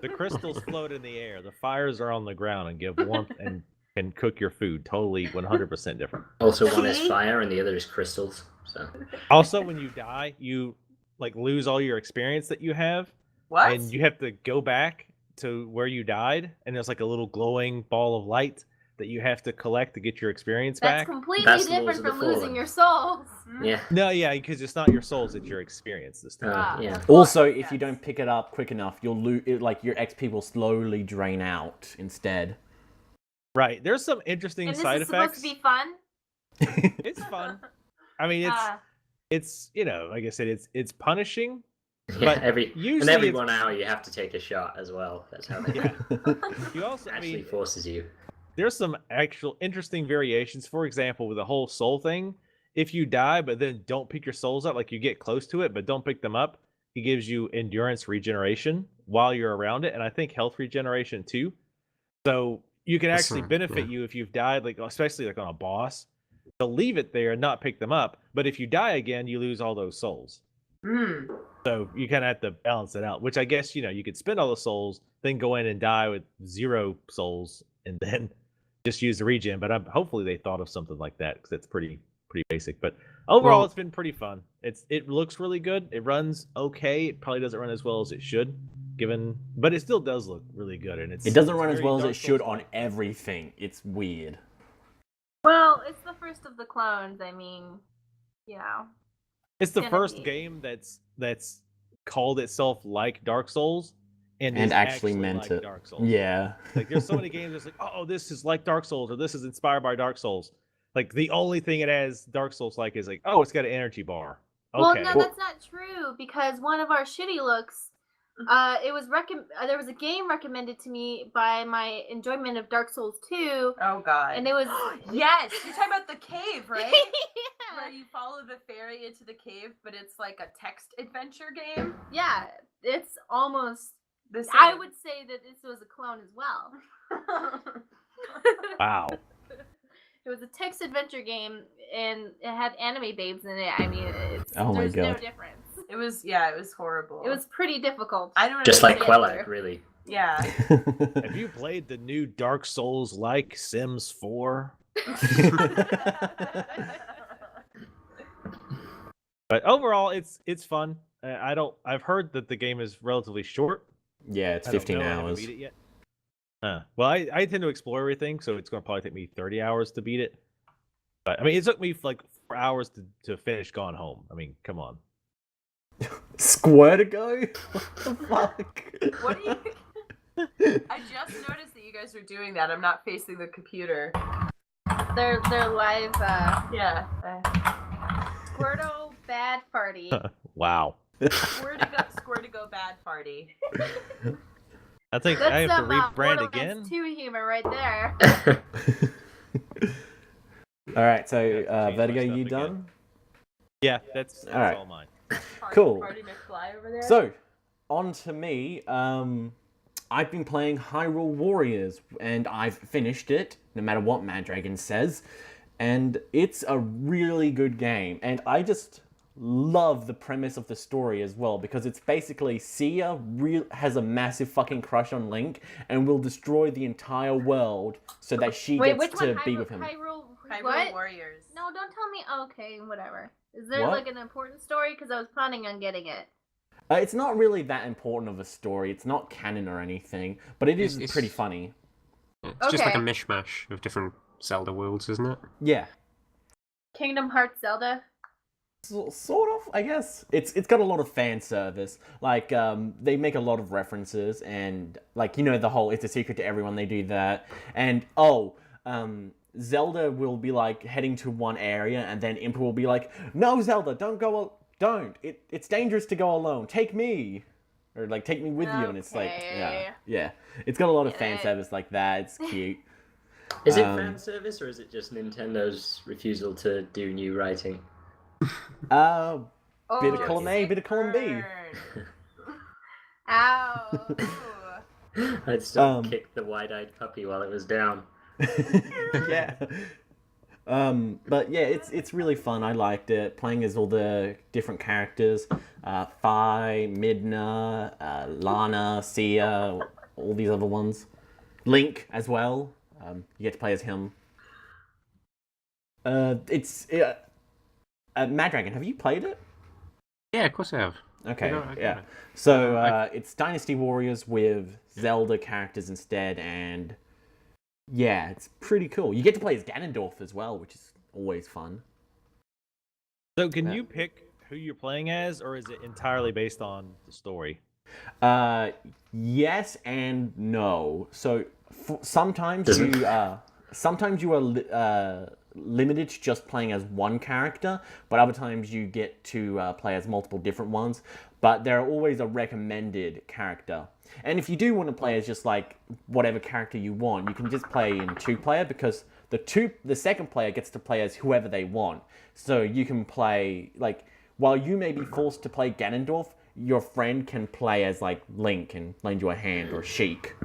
The crystals float in the air. The fires are on the ground and give warmth and can cook your food. Totally 100% different. Also, one is See? fire and the other is crystals. So Also, when you die, you like lose all your experience that you have, What? and you have to go back to where you died, and there's like a little glowing ball of light that you have to collect to get your experience That's back. completely That's different Lords of the from losing Fallen. your souls. yeah. No, yeah, because it's not your souls; it's your experience this time. Ah. Yeah. Also, if Yes. you don't pick it up quick enough, you'll lose. Like your XP will slowly drain out instead. Right? There's some interesting And this side is supposed effects. to be fun. It's fun. I mean, it's like I said, it's punishing. Yeah, But every usually 1 hour you have to take a shot as well. That's how they Yeah. You also, I actually mean, forces you. there's some actual interesting variations. For example, with the whole soul thing, if you die but then don't pick your souls up, like you get close to it but don't pick them up, it gives you endurance regeneration while you're around it, and I think health regeneration too. So you can actually benefit you if you've died, like especially like on a boss, to leave it there and not pick them up. But if you die again, you lose all those souls. Mm. So you kind of have to balance it out, which I guess, you could spend all the souls, then go in and die with 0 souls, and then just use the regen. But hopefully they thought of something like that, because it's pretty basic. But overall, Well- it's been pretty fun. It looks really good. It runs okay. It probably doesn't run as well as it should, but it still does look really good. And It doesn't run as very well as Dark it should on Souls-like. everything. It's weird. Well, it's the first first of the clones, I mean, you know. It's the gonna first be. game that's called itself like Dark Souls and is actually meant like it. Dark Souls. Yeah. Like there's so many games that's like, oh, this is like Dark Souls or this is inspired by Dark Souls. Like the only thing it has Dark Souls like is like, oh, it's got an energy bar. Okay. Well, no, that's not true because one of our shitty looks, there was a game recommended to me by my enjoyment of Dark Souls 2. Oh god. And it was yes, you're talking about the cave, right? yeah. Where you follow the fairy into the cave, but it's like a text adventure game. Yeah, it's almost The same. I would say that this was a clone as well. Wow. It was a text adventure game, and it had anime babes in it. I mean, Oh my there's no God. difference. It was horrible. It was pretty difficult. I don't Just like understand. Quellag, really. Yeah. Have you played the new Dark Souls like Sims 4? But overall, it's fun. I've heard that the game is relatively short. Yeah, it's I don't 15 know, I haven't hours. beat it yet. Well, I tend to explore everything, so it's going to probably take me 30 hours to beat it. But I mean, it took me like 4 hours to finish Gone Home. I mean, come on. SquirtoBadFarty? What the fuck? What do you? I just noticed that you guys are doing that. I'm not facing the computer. They're live. Yeah. SquirtoBadFarty. Wow. SquirtoBadFarty. I think That's I have to some rebrand Borderlands again. 2 humor right there. All right, so Change my Vertigo, stuff you again. done? Yeah, that's All right. all mine. Cool. Party McFly over there. So, on to me. I've been playing Hyrule Warriors, and I've finished it, no matter what Maddragon says. And it's a really good game, and I just love the premise of the story as well, because it's basically Sia has a massive fucking crush on Link, and will destroy the entire world so that she Wait, gets which to one? be with him. Hyrule Hyrule Warriors. No, don't tell me. Okay, whatever. Is there What? like an important story? Because I was planning on getting it. It's not really that important of a story. It's not canon or anything, but it is It's- pretty funny. It's just like a Okay. mishmash of different Zelda worlds, isn't it? Yeah. Kingdom Hearts Zelda. Sort of, I guess. It's got a lot of fan service. Like, they make a lot of references, and like, you know, the whole "it's a secret to everyone," they do that. And Zelda will be like heading to one area, and then Impa will be like, "No, Zelda, don't go. Don't. It's dangerous to go alone. Take me." Or like, "Take me with you," and it's like, Okay. yeah. It's got a lot of fan Yeah. service like that. It's cute. Is it Um, fan service or is it just Nintendo's refusal to do new writing? Oh, Bit of column A, bit of column B. Burn. Ow. Ooh. I'd still Um, kick the wide-eyed puppy while it was down. Yeah. But yeah, it's really fun. I liked it. Playing as all the different characters. Fi, Midna, Lana, Sia, all these other ones. Link as well. You get to play as him. Maddragon, have you played it? Yeah, of course I have. Okay, I got yeah. it. So it's Dynasty Warriors with Zelda characters instead, and yeah, it's pretty cool. You get to play as Ganondorf as well, which is always fun. So can Yeah. you pick who you're playing as, or is it entirely based on the story? Yes and no. So sometimes Doesn't- you are limited to just playing as one character, but other times you get to play as multiple different ones. But there are always a recommended character. And if you do want to play as just like whatever character you want, you can just play in 2-player, because the second player gets to play as whoever they want. So you can play, like, while you may be forced to play Ganondorf, your friend can play as like Link and lend you a hand, or Sheik,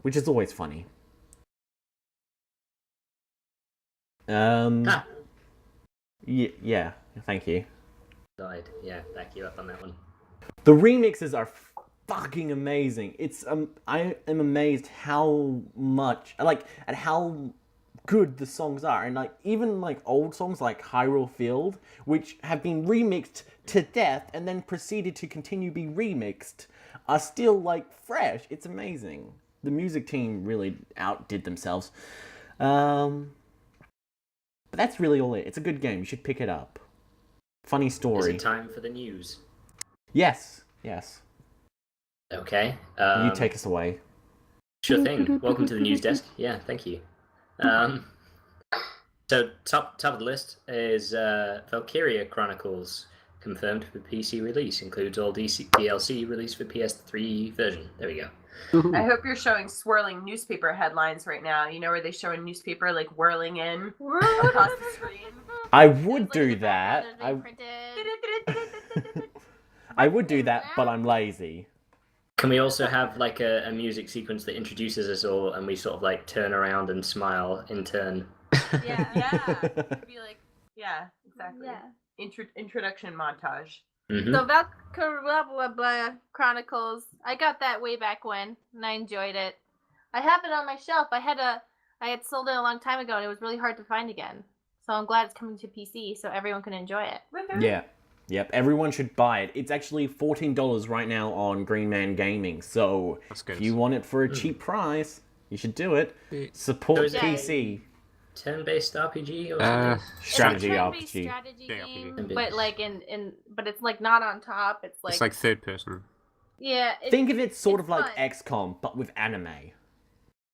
which is always funny. Ah, Yeah, thank you. died. Yeah, back you up on that one. The remixes are fucking amazing. I am amazed how much, like, at how good the songs are, and like even like old songs like Hyrule Field, which have been remixed to death and then proceeded to continue to be remixed, are still like fresh. It's amazing. The music team really outdid themselves. But that's really all it. It's a good game. You should pick it up. Funny Is story. it time for the news? Yes. Okay. You take us away. Sure thing. Welcome to the news desk. Yeah, thank you. So top of the list is Valkirya Chronicles confirmed for PC release. Includes all DLC released for PS3 version. There we go. I hope you're showing swirling newspaper headlines right now. You know where they show a newspaper like whirling in across the screen? I would do that. I would do that, but I'm lazy. Can we also have like a music sequence that introduces us all, and we sort of like turn around and smile in turn? Yeah. It'd be like, yeah, exactly. Yeah. Introduction montage. Mm-hmm. So Valkirya Chronicles, I got that way back when, and I enjoyed it. I have it on my shelf. I had sold it a long time ago, and it was really hard to find again. So I'm glad it's coming to PC, so everyone can enjoy it. Yeah. Yep, everyone should buy it. It's actually $14 right now on Green Man Gaming, so if you want it for a cheap price, you should do it. Support So is it- PC. Turn-based RPG or something? Strategy it's a RPG. turn-based strategy game, RPG. but like but it's like not on top. It's like third person. Yeah. Think of it sort it's of like fun. XCOM, but with anime.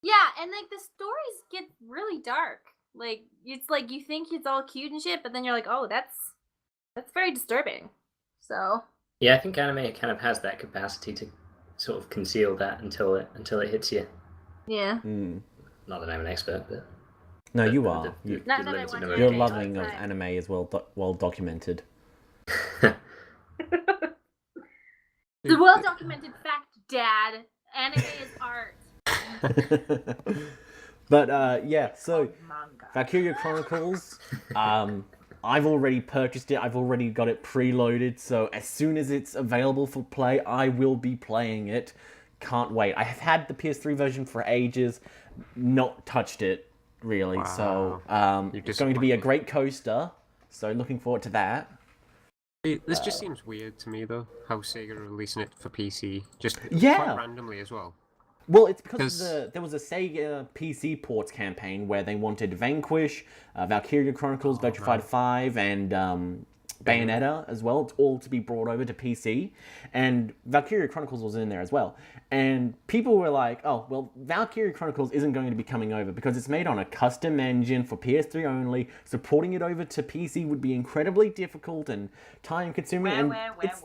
Yeah, and like the stories get really dark. Like it's like you think it's all cute and shit, but then you're like, oh, that's very disturbing. So. Yeah, I think anime kind of has that capacity to sort of conceal that until it hits you. Yeah. Not that I'm an expert, but No, you are. Not that I limited watch number of Your anime games. loving of outside. anime is well documented. It's a well-documented fact, Dad. Anime is art. But yeah, so Manga. Valkirya Chronicles, I've already purchased it. I've already got it preloaded. So as soon as it's available for play, I will be playing it. Can't wait. I have had the PS3 version for ages, not touched it really. Wow. So it's going to be a great coaster. So looking forward to that. This just seems weird to me, though, how Sega are releasing it for PC, just Yeah. quite randomly as well. Well, it's because there was a Sega PC ports campaign where they wanted Vanquish, Valkirya Chronicles, Virtua Fighter 5, and Bayonetta as well, all to be brought over to PC. And Valkirya Chronicles was in there as well. And people were like, oh, well, Valkirya Chronicles isn't going to be coming over because it's made on a custom engine for PS3 only. Supporting it over to PC would be incredibly difficult and time-consuming. And it's-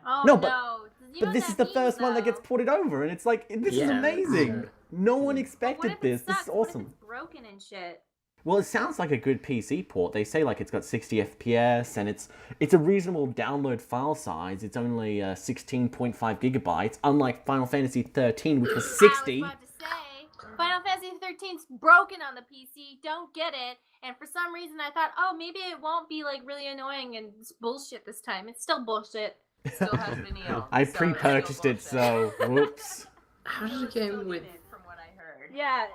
Oh No, no! but this is the first one that gets ported over, and it's like, this is Yeah. amazing. No one What expected if this. it This sucks? is What if awesome. it's broken and shit? Well, it sounds like a good PC port. They say like it's got 60 FPS, and it's a reasonable download file size. It's only 16.5 gigabytes, unlike Final Fantasy 13, which was 60. I was about to say, Final Fantasy 13's broken on the PC. Don't get it. And for some reason, I thought, oh, maybe it won't be like really annoying and it's bullshit this time. It's still bullshit. Still has Vanille. I so it's pre-purchased still it, so whoops. How does it Still go with? need it, from what I heard. Yeah.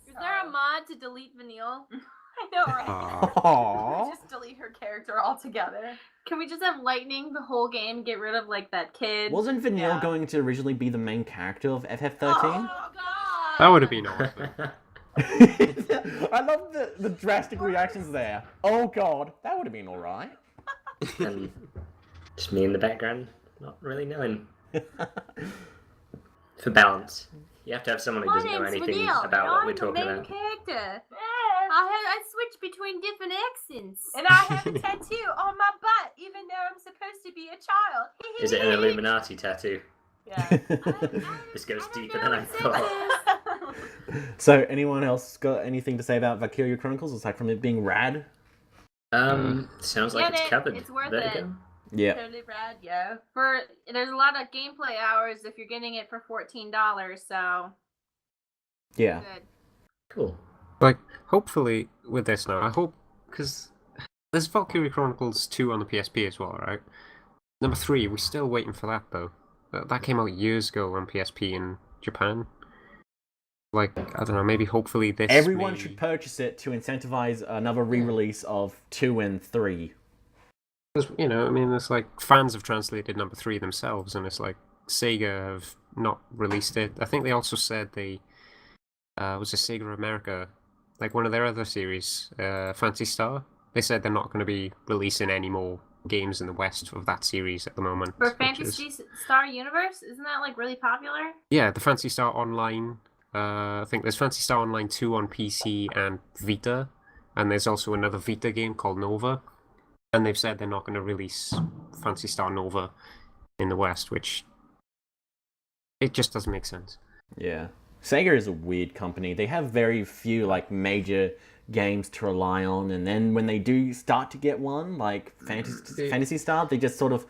Is there a mod to delete Vanille? I know, right? Aww. Just delete her character altogether. Can we just have Lightning the whole game? Get rid of like that kid. Wasn't Vanille Yeah. going to originally be the main character of FF13? Oh, God! That would have been awesome. I love the drastic reactions there. Oh god, that would have been alright. And just me in the background, not really knowing. For balance, you have to have someone who My doesn't know name's anything Vanille, about and what I'm we're the talking main about. character. I switch between different accents. And I have a tattoo on my butt, even though I'm supposed to be a child. Is it an Illuminati tattoo? Yeah. This goes I don't deeper know than I what's in thought. So, anyone else got anything to say about Valkirya Chronicles aside from it being rad? Sounds like Get it's it, covered. it's worth Vertigo. Yeah. Totally rad, yeah. There's a lot of gameplay hours if you're getting it for $14, so Yeah. good. Cool. Like, hopefully, with this now, I hope, because there's Valkyria Chronicles 2 on the PSP as well, right? Number 3, we're still waiting for that, though. That came out years ago on PSP in Japan. Like, I don't know, maybe hopefully this Everyone may... should purchase it to incentivize another re-release of 2 and 3. Because, you know, I mean, it's like, fans have translated number 3 themselves, and it's like, Sega have not released it. I think they also said they... was it Sega America like one of their other series, Fantasy Star. They said they're not going to be releasing any more games in the West of that series at the moment. For Fantasy Star Universe, isn't that like really popular? Yeah, the Fantasy Star Online. I think there's Fantasy Star Online 2 on PC and Vita, and there's also another Vita game called Nova. And they've said they're not going to release Fantasy Star Nova in the West, which it just doesn't make sense. Yeah. Sega is a weird company. They have very few like major games to rely on, and then when they do start to get one, like Fantasy Star, they just sort of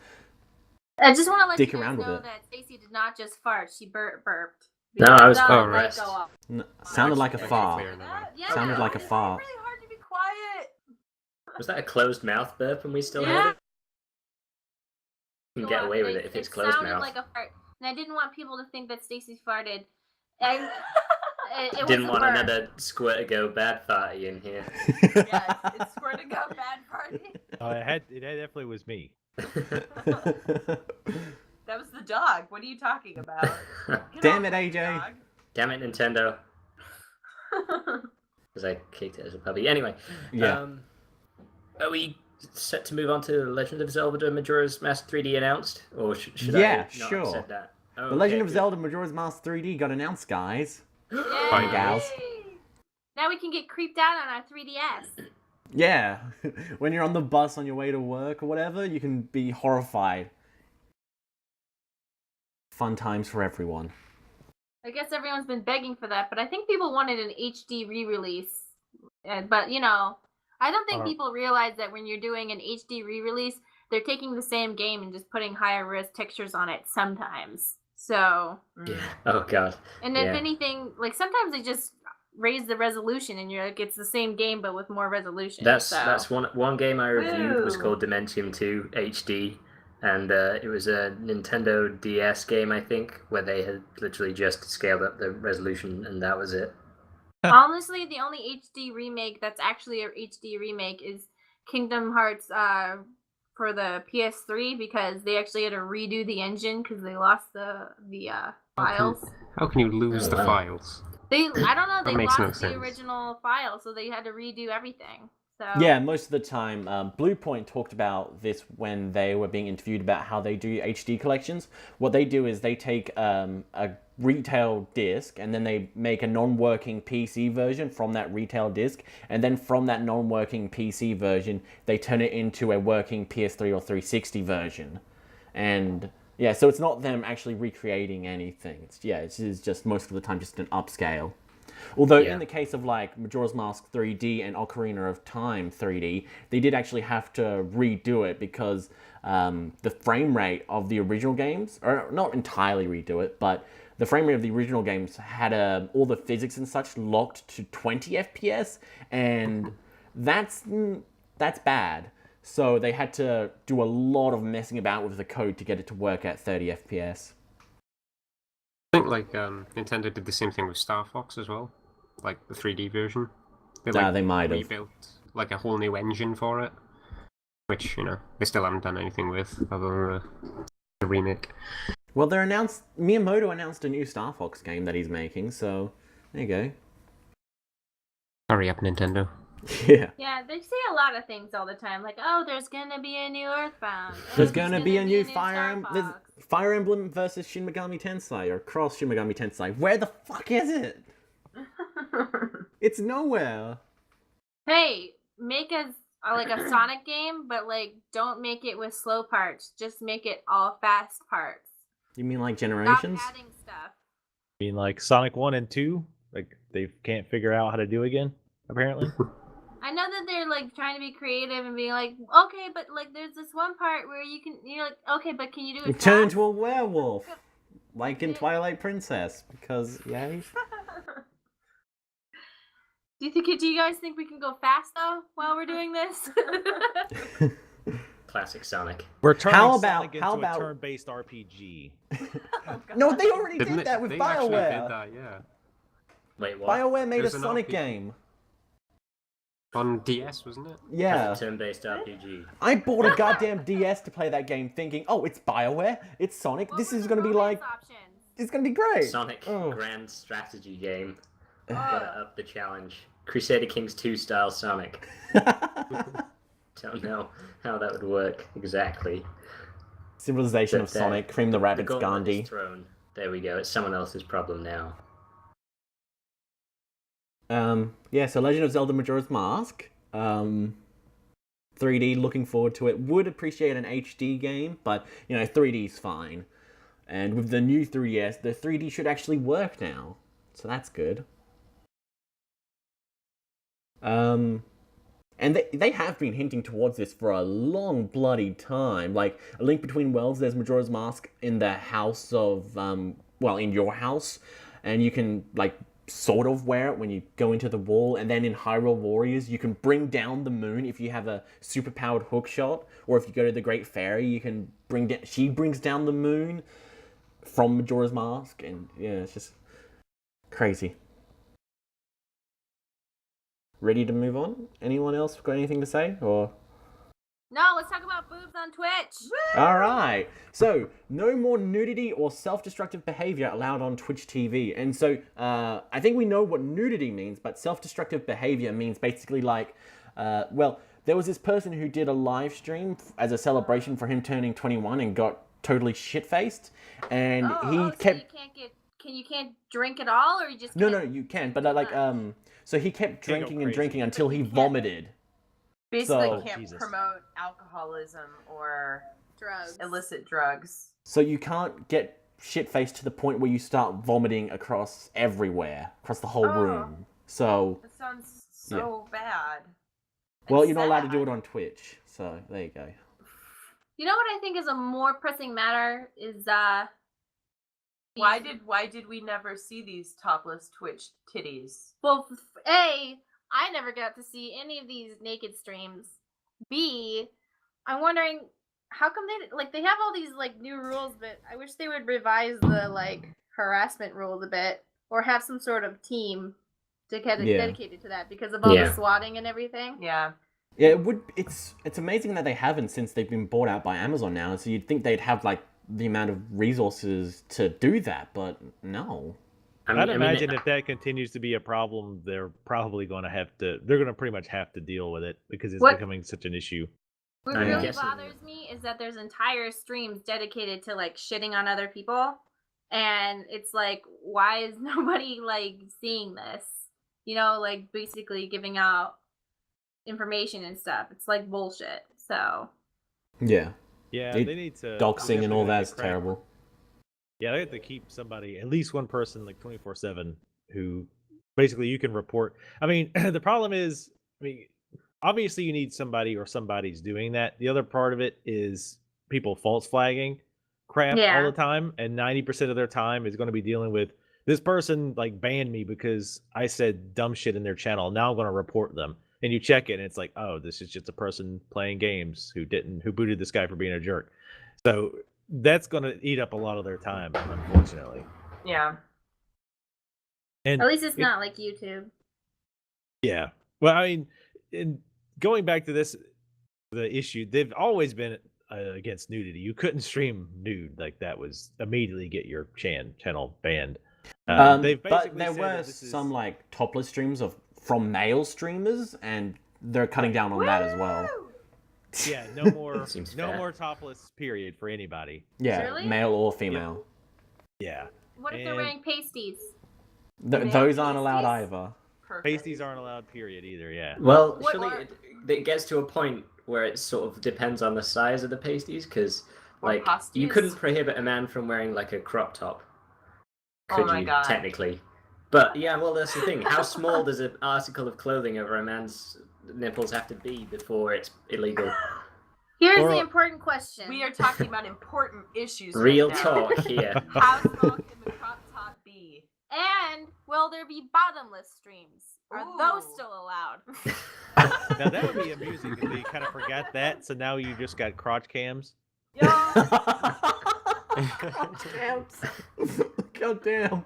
I just want to let you guys around with know it. that Stacy did not just fart; she burped. No, I was That quite might rest. go off. sounded like a Yeah, fart. clear now. Yeah, Sounded like a It's fart. really hard to be quiet. Was that a closed mouth burp and we still Yeah. heard it? You can get away with it if it's closed sounded mouth. like a fart, and I didn't want people to think that Stacy farted. And it Didn't was a want burp. another SquirtoBadFarty in here. Yeah, it's SquirtoBadFarty. It definitely was me. That was the dog. What are you talking about? Get Damn off it, me, AJ. dog. Damn it, Nintendo. Because I kicked it as a puppy. Anyway, Yeah. are we set to move on to Legend of Zelda Majora's Mask 3D announced? Or should Yeah, I not have sure. said that? The Legend of good. Zelda Majora's Mask 3D got announced, guys. Yay! Fine, gals. Now we can get creeped out on our 3DS. Yeah. When you're on the bus on your way to work or whatever, you can be horrified. Fun times for everyone. I guess everyone's been begging for that, but I think people wanted an HD re-release. But, you know, I don't think people realize that when you're doing an HD re-release, they're taking the same game and just putting higher res textures on it sometimes. So, Yeah. Oh, God. and if anything, like sometimes they just raise the resolution and you're like, it's the same game but with more resolution. That's one game I reviewed was Woo. called Dementium 2 HD, and it was a Nintendo DS game, I think, where they had literally just scaled up the resolution, and that was it. Honestly, the only HD remake that's actually a HD remake is Kingdom Hearts for the PS3 because they actually had to redo the engine because they lost the files. How can you lose Oh, the wow. files? I don't know, That they makes no lost the sense. original file, so they had to redo everything. So Yeah, most of the time, Bluepoint talked about this when they were being interviewed about how they do HD collections. What they do is they take a retail disc and then they make a non-working PC version from that retail disc, and then from that non-working PC version, they turn it into a working PS3 or 360 version. And yeah, so it's not them actually recreating anything. It's just most of the time just an upscale. Although Yeah. in the case of like Majora's Mask 3D and Ocarina of Time 3D, they did actually have to redo it because the frame rate of the original games, or not entirely redo it, but the frame rate of the original games had all the physics and such locked to 20 FPS, and that's bad. So they had to do a lot of messing about with the code to get it to work at 30 FPS. I think like Nintendo did the same thing with Star Fox as well, like the 3D version. They might have. rebuilt like a whole new engine for it, which they still haven't done anything with other than the remake. Well, Miyamoto announced a new Star Fox game that he's making, so there you go. Hurry up, Nintendo! Yeah. Yeah, they say a lot of things all the time, like, oh, there's gonna be a new Earthbound. Oh, There's gonna be a new Star Fox. Fire Emblem versus Shin Megami Tensei, or Cross Shin Megami Tensei. Where the fuck is it? It's nowhere. Hey, make like a Sonic game, but like don't make it with slow parts. Just make it all fast parts. You mean like Stop Generations? adding stuff. I mean, like Sonic 1 and 2, like they can't figure out how to do again, apparently. I know that they're like trying to be creative and being like, okay, but like there's this one part where you're like, okay, but can you do You it turn fast? into a werewolf. Like in Twilight Princess, because, yay. Do you guys think we can go fast though while we're doing this? Classic Sonic. We're turning How about- Sonic how into about- a turn-based RPG. No, they already Didn't did that with they actually did BioWare. that, yeah. Wait, what? BioWare made a There's an Sonic RPG. game. On DS, wasn't it? Yeah. Turn-based RPG. I bought a goddamn DS to play that game thinking, oh, it's BioWare, it's Sonic, What this were is the gonna be like, romance options? it's gonna be great. Sonic Oh. Grand Strategy game. Gotta up the challenge. Crusader Kings 2 style Sonic. Don't know how that would work exactly. Civilization of But, Sonic, Cream the Rabbit's gauntlet Gandhi. is thrown. There we go. It's someone else's problem now. Yeah, so Legend of Zelda Majora's Mask. 3D, looking forward to it. Would appreciate an HD game, but, 3D is fine. And with the new 3DS, the 3D should actually work now. So that's good. And they have been hinting towards this for a long bloody time. Like, A Link Between Worlds, there's Majora's Mask in the house of, in your house. And you can, sort of wear it when you go into the wall, and then in Hyrule Warriors you can bring down the moon if you have a superpowered hook shot, or if you go to the Great Fairy you can she brings down the moon from Majora's Mask, and yeah, it's just crazy. Ready to move on? Anyone else got anything to say, or? No, let's talk about boobs on Twitch. Alright, so no more nudity or self-destructive behavior allowed on Twitch TV. And so I think we know what nudity means, but self-destructive behavior means basically there was this person who did a live stream as a celebration for him turning 21 and got totally shit-faced. And he kept... So you can't drink at all, or you just can't... No, you can, but so he kept drinking and drinking until he vomited. Basically can't promote alcoholism or drugs, illicit drugs. So you can't get shit-faced to the point where you start vomiting across everywhere, across the whole room. So that sounds so bad. Well, you're not allowed to do it on Twitch, so there you go. You know what I think is a more pressing matter is why did we never see these topless Twitch titties? Well, I never got to see any of these naked streams. B, I'm wondering how come they have all these new rules, but I wish they would revise the harassment rules a bit, or have some sort of team dedicated to that because of all the swatting and everything. Yeah. Yeah, it's amazing that they haven't, since they've been bought out by Amazon now. So you'd think they'd have the amount of resources to do that, but no. I'd imagine if that continues to be a problem, they're probably going to they're going to pretty much have to deal with it because it's becoming such an issue. What really bothers me is that there's entire streams dedicated to shitting on other people. And it's why is nobody seeing this? Basically giving out information and stuff. It's bullshit. So. Yeah. Yeah, they need to. Doxing and all that's terrible. Yeah, they have to keep somebody, at least one person, 24/7, who basically you can report. I mean, the problem is, obviously you need somebody or somebody's doing that. The other part of it is people false flagging crap all the time, and 90% of their time is going to be dealing with this person banned me because I said dumb shit in their channel. Now I'm going to report them. And you check it, and it's oh, this is just a person playing games who booted this guy for being a jerk. So that's going to eat up a lot of their time, unfortunately. Yeah. And at least it's not like YouTube. Yeah. Well, going back to the issue, they've always been against nudity. You couldn't stream nude. That was immediately get your channel banned. But there were some topless streams from male streamers, and they're cutting down on that as well. Yeah, no more topless period for anybody. Yeah, really? Male or female. Yeah. What if they're wearing pasties? Those aren't allowed either. Perfect. Pasties aren't allowed period either, yeah. Well, surely it gets to a point where it sort of depends on the size of the pasties, because you couldn't prohibit a man from wearing a crop top. Could you, technically? But yeah, well, that's the thing. How small does an article of clothing over a man's nipples have to be before it's illegal? Here's the important question. We are talking about important issues. Real right talk now. here. How small can the crop top be? And will there be bottomless streams? Are those still allowed? Now that would be amusing if they kind of forgot that, so now you just got crotch cams. God damn.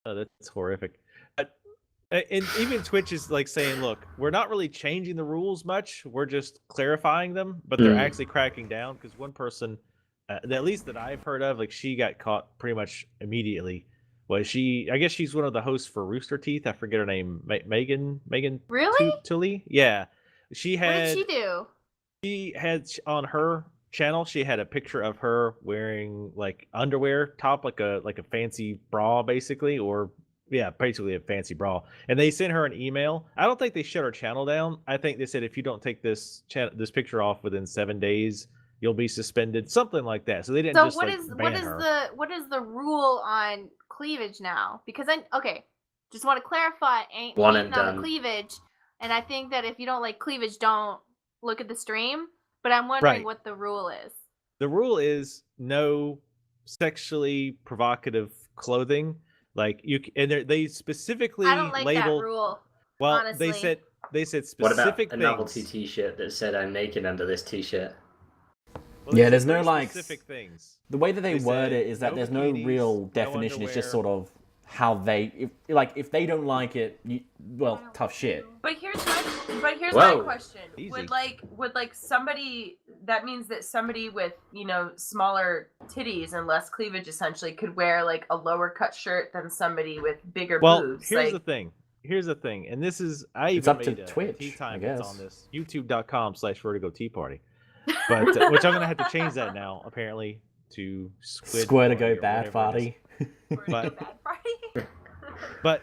Oh, that's horrific. And even Twitch is saying, look, we're not really changing the rules much. We're just clarifying them, but they're actually cracking down, because one person, at least that I've heard of, she got caught pretty much immediately was she? I guess she's one of the hosts for Rooster Teeth. I forget her name. Megan. Really? Tully. Yeah, she What had. did she do? She had on her channel. She had a picture of her wearing like underwear top, like a fancy bra, basically, or yeah, basically a fancy bra. And they sent her an email. I don't think they shut her channel down. I think they said if you don't take this picture off within 7 days, you'll be suspended, something like that. So they didn't just ban her. What is the rule on cleavage now? Because just want to clarify, ain't One hating and on done. the cleavage, and I think that if you don't like cleavage, don't look at the stream. But I'm wondering what the rule is. The rule is no sexually provocative clothing. Like they specifically I don't like labeled. that rule. Well, honestly. they said specific What about a things. novelty T-shirt that said "I'm naked under this T-shirt"? Well, Yeah, they there's said no very like specific things. the way that they They word said it is that no there's no bikinis, real no definition. It's just underwear. sort of how they if they don't like it, tough shit. But here's my Whoa. question. Easy. Would somebody, that means that somebody with, smaller titties and less cleavage essentially could wear like a lower cut shirt than somebody with bigger boobs. Here's the thing. Here's the thing, and this is It's even up to made a Twitch, tea time I that's guess. on this youtube.com/vertigo tea party, but which I'm gonna have to change that now apparently to SquirtoBadFarty. But- But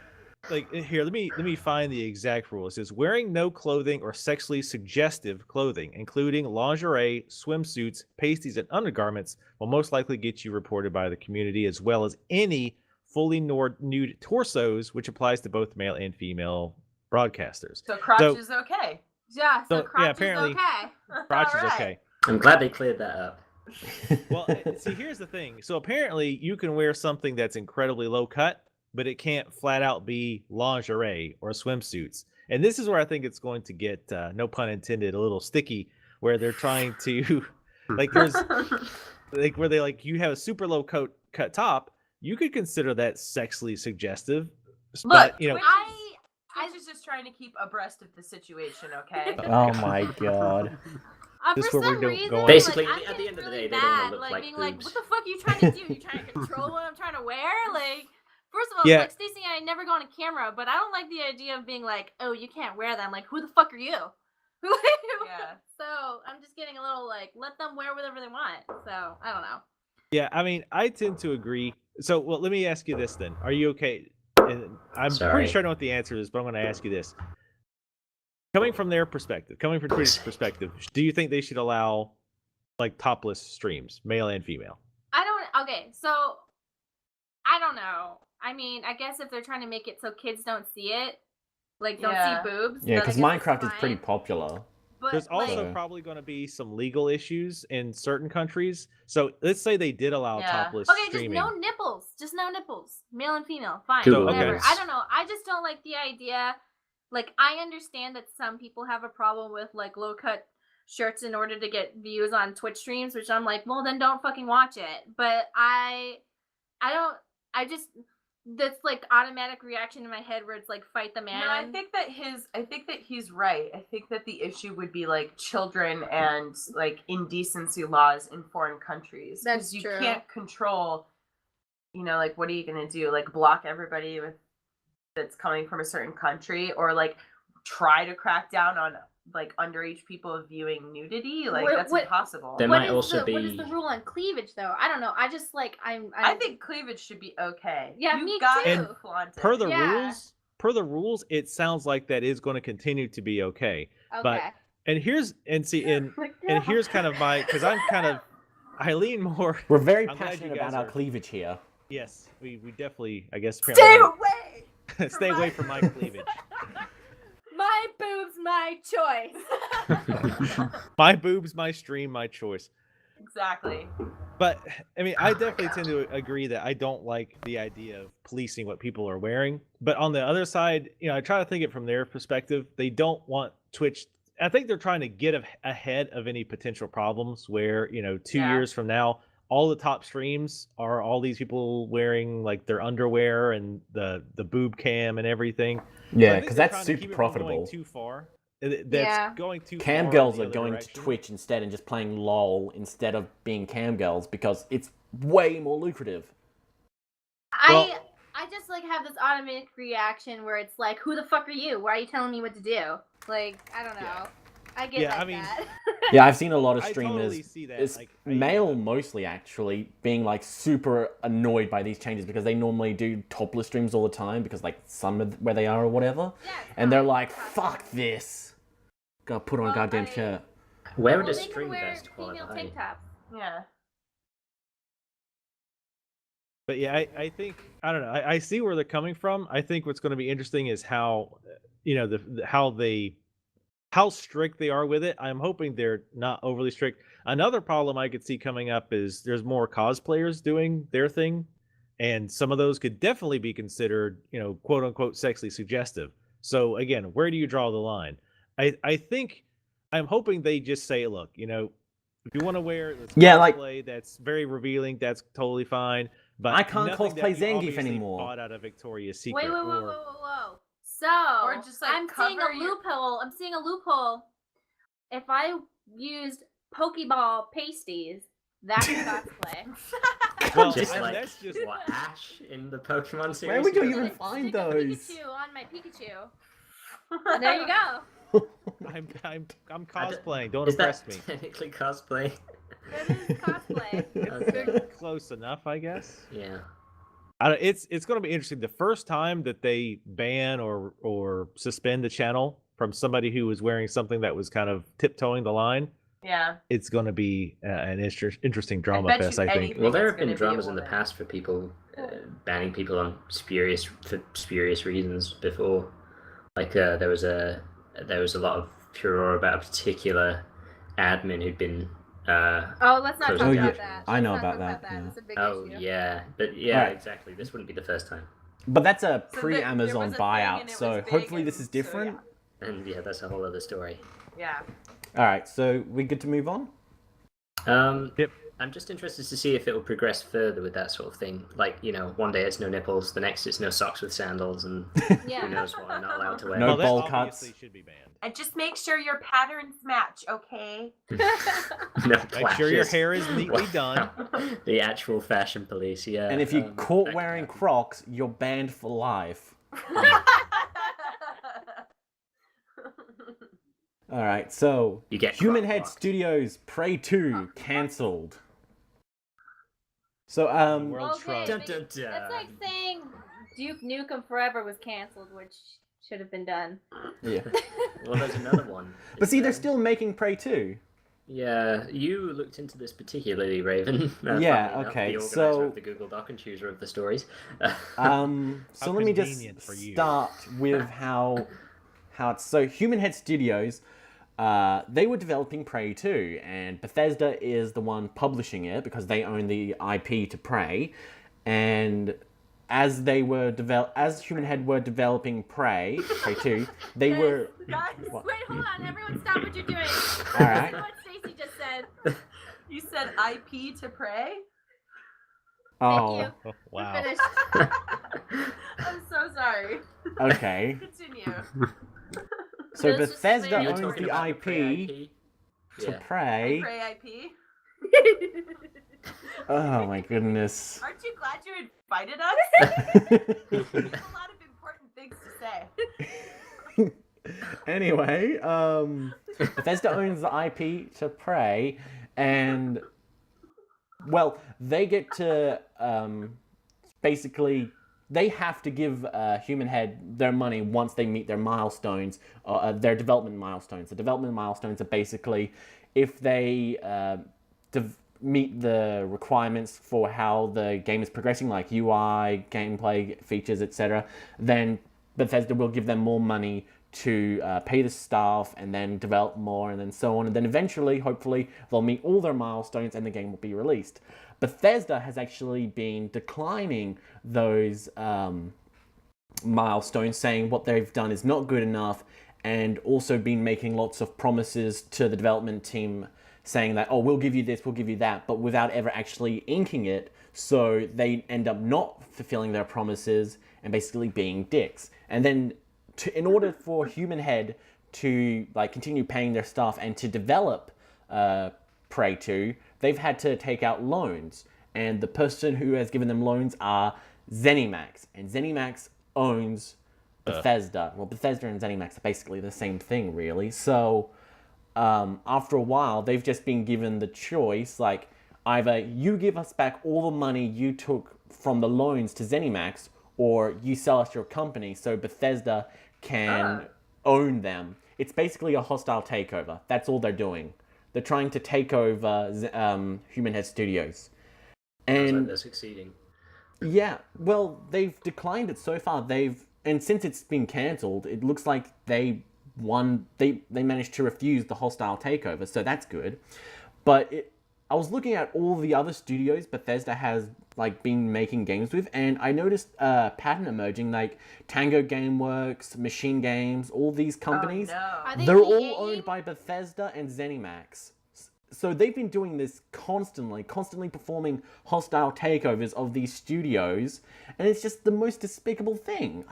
like here, let me find the exact rule. It says wearing no clothing or sexually suggestive clothing, including lingerie, swimsuits, pasties, and undergarments, will most likely get you reported by the community, as well as any fully nude torsos, which applies to both male and female broadcasters. So crotch is okay. Yeah, so So, crotch yeah, apparently- is okay. Crotch is Alright. okay. I'm glad they cleared that up. Well, see, here's the thing. So apparently, you can wear something that's incredibly low cut, but it can't flat out be lingerie or swimsuits. And this is where I think it's going to get, no pun intended, a little sticky, where they're trying to, like, there's, like, where they like you have a super low cut top, you could consider that sexually suggestive. Look, But you know, Twitch is just trying to keep abreast of the situation, okay? Oh my god. This For is where some we're reason, going. Basically, like, I'm at the getting end of the really day, they don't wanna bad, look like being like, boobs. what the fuck are you trying to do? You trying to control what I'm trying to wear? Like, first of all, Yeah. like Stacey and I never go on camera, but I don't like the idea of being like, oh, you can't wear that. I'm like, who the fuck are you? Yeah. So I'm just getting a little like, let them wear whatever they want. So I don't know. yeah, I mean, I tend to agree. So, well, let me ask you this then: are you okay? And I'm Sorry. pretty sure I know what the answer is, but I'm going to ask you this. Coming from their perspective, coming from Twitch's perspective, do you think they should allow like topless streams, male and female? Okay, so I don't know. I mean, I guess if they're trying to make it so kids don't see it, like don't Yeah. see boobs. Yeah, then I because guess it's Minecraft is pretty fine. popular. But There's also like- probably going to be some legal issues in certain countries. So let's say they did allow Yeah. topless okay, streaming. just no nipples. Just no nipples. Male and female. Fine. Google Whatever. this. I don't know. I just don't like the idea. Like, I understand that some people have a problem with like low cut shirts in order to get views on Twitch streams, which I'm like, well then don't fucking watch it. But I just that's like automatic reaction in my head where it's like fight the man. No, I think that he's right. I think that the issue would be like children and like indecency laws in foreign countries. 'Cause That's you true. can't control, like what are you gonna do? Like block everybody that's coming from a certain country, or like try to crack down on like underage people viewing nudity? Like that's impossible. There What might is also what is be- the rule on cleavage though? I don't know. I just like I think cleavage should be okay. Yeah, You've me got too. to flaunt it. Per the Yeah. rules, it sounds like that is going to continue to be okay. okay. But and here's and Like, and no. here's kind of my, because I lean more. We're very I'm glad you passionate guys about our are- cleavage here. Yes, we definitely, I guess. Stay apparently- away. Stay away from my cleavage. My boobs, my choice. My boobs, my stream, my choice. Exactly. But I mean, I definitely tend to agree that I don't like the idea of policing what people are wearing. But on the other side, I try to think it from their perspective. They don't want Twitch. I think they're trying to get ahead of any potential problems where, 2 Yeah. years from now, all the top streams are all these people wearing like their underwear and the boob cam and everything. So I Yeah, think because they're that's trying to super keep it from profitable. Going too far. That's Yeah. going too Cam far girls in are the going other to direction. Twitch instead and just playing LOL instead of being cam girls because it's way more lucrative. I I just like have this automatic reaction where it's like, who the fuck are you? Why are you telling me what to do? Like, I don't know. Yeah. I get Yeah, like I mean, that. Yeah, I've seen a lot of I streamers, totally see that. it's Like, male mostly actually, being like super annoyed by these changes because they normally do topless streams all the time because like some of where they are or whatever, Yeah, it's and they're fine, like, it's fine. fuck this. Gotta put on a Well, goddamn I- shirt. Wear Well, a they can string wear vest while female I tank tops. Yeah. But yeah, I think I don't know. I see where they're coming from. I think what's going to be interesting is how, you know, how strict they are with it. I'm hoping they're not overly strict. Another problem I could see coming up is there's more cosplayers doing their thing, and some of those could definitely be considered, you know, quote unquote sexually suggestive. So again, where do you draw the line? I think I'm hoping they just say, look, you know, if you want to wear this Yeah, like- cosplay that's very revealing, that's totally fine. But I can't nothing cosplay that you Zangief obviously anymore. bought out of Victoria's Wait, Secret. whoa. So, Or just, like, I'm seeing a cover your- loophole. I'm seeing a loophole. If I used Pokeball pasties, that's cosplay. Well, Just and like that's just what Ash in the Pokemon series. Where would you does. even Stick find a those? Pikachu on my Pikachu. And there you go. I'm cosplaying. Don't Is impress that me. technically cosplay? That is cosplay. Okay. Close enough, I guess. Yeah. It's going to be interesting. The first time that they ban or suspend the channel from somebody who was wearing something that was kind of tiptoeing the line, Yeah. it's going to be an interesting drama bet fest, you I think. anything- Well, there it's have been gonna be a dramas in the woman. past for people banning people on spurious reasons before. Like there was a lot of furor about a particular admin who'd been. Oh, let's not talk Oh, about yeah. that. I know Let's not about talk that, yeah. It's a big Oh issue. yeah, but yeah, Right. exactly. This wouldn't be the first time. But that's a there pre-Amazon was a thing buyout, and it so was big hopefully and this is so, different. And yeah, that's a whole other story. Yeah. Alright, so we good to move on? Yep. I'm just interested to see if it will progress further with that sort of thing. Like, you know, one day it's no nipples, the next it's no socks with sandals, and Yeah. who knows what I'm not allowed to wear. No Well, that bowl obviously cuts. should be banned. And just make sure your patterns match, okay? No Make sure your clashes. hair is neatly done. The actual fashion police, yeah. And if you caught that wearing can happen. Crocs, you're banned for life. Alright, so You get Human Croc Head blocked. Studios Prey 2 cancelled. So World Okay, Trust. Dun, but dun, dun. that's like saying Duke Nukem Forever was canceled, which should have been done. yeah. Well, there's another one. But see, they're Is there? still making Prey 2. Yeah, you looked into this particularly, Raven. Funnily Yeah, enough, okay, The organizer so- of the Google Doc and chooser of the stories. So How let me just convenient for you. start with how it's so Human Head Studios. They were developing Prey 2, and Bethesda is the one publishing it because they own the IP to Prey. And as Human Head were developing Prey 2, they Guys, were Guys, What? Wait, hold on. Everyone stop what you're doing. All right. Listen to what Stacy just said. you said IP to pray? oh you. Oh, We're wow. finished. I'm so sorry. okay. Continue. So This is Bethesda weird. You were owns talking the about IP Prey to Yeah. Prey. Pray IP. Oh my goodness. Aren't you glad you invited us? We have a lot of important things to say. Anyway, Bethesda owns the IP to Prey, and well, they get to basically they have to give Human Head their money once they meet their milestones, their development milestones. The development milestones are basically if they meet the requirements for how the game is progressing, like UI, gameplay features, etc., then Bethesda will give them more money to pay the staff and then develop more and then so on. And then eventually, hopefully, they'll meet all their milestones and the game will be released. Bethesda has actually been declining those milestones, saying what they've done is not good enough, and also been making lots of promises to the development team saying that, oh, we'll give you this, we'll give you that, but without ever actually inking it. So they end up not fulfilling their promises and basically being dicks. And then in order for Human Head to continue paying their staff and to develop Prey 2, they've had to take out loans. And the person who has given them loans are ZeniMax, and ZeniMax owns Bethesda. Well, Bethesda and ZeniMax are basically the same thing, really. So after a while, they've just been given the choice, like, either you give us back all the money you took from the loans to ZeniMax, or you sell us your company so Bethesda can own them. It's basically a hostile takeover. That's all they're doing. They're trying to take over Human Head Studios. Sounds And like they're succeeding. yeah, well, they've declined it so far. And since it's been cancelled, it looks like they managed to refuse the hostile takeover, so that's good. But I was looking at all the other studios Bethesda has like been making games with, and I noticed a pattern emerging, like Tango Gameworks, Machine Games, all these companies. Oh, no. Are they They're EA? all owned by Bethesda and ZeniMax. So they've been doing this constantly performing hostile takeovers of these studios, and it's just the most despicable thing.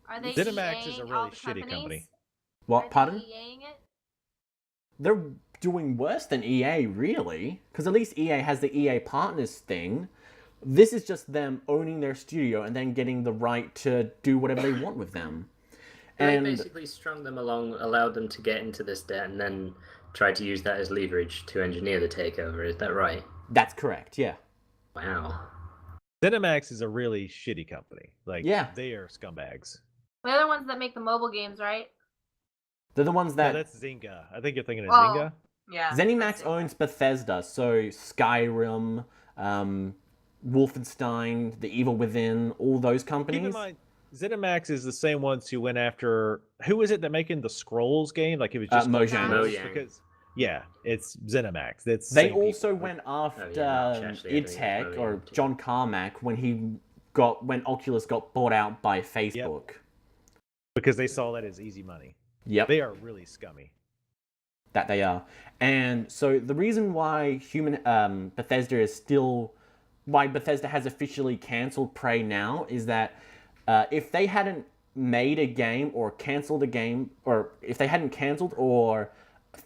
Are they ZeniMax is EA-ing a all really the shitty companies? company. What, Are pardon? they EA-ing it? They're doing worse than EA, really, because at least EA has the EA Partners thing. This is just them owning their studio and then getting the right to do whatever they want with them. They basically strung them along, allowed them to get into this debt, and then tried to use that as leverage to engineer the takeover. Is that right? That's correct, yeah. Wow. ZeniMax is a really shitty company. Like, Yeah. they are scumbags. They're the ones that make the mobile games, right? They're the ones No, that... that's Zynga. I think you're thinking of Oh. Zynga. Yeah. ZeniMax owns Bethesda, so Skyrim, Wolfenstein, The Evil Within, all those companies. Keep in mind, ZeniMax is the same ones who went after... Who is it that making the Scrolls game? Like, it was just... called Mojang. Scrolls Mojang. Because, yeah, it's ZeniMax. It's They same also people. went after March, actually, I think idTech, it's or Mojang too. John Carmack, when Oculus got bought out by Facebook. Because they saw that as easy money. Yep. They are really scummy. That they are. And so the reason why Bethesda has officially cancelled Prey now is that if they hadn't made a game or cancelled a game, or if they hadn't cancelled or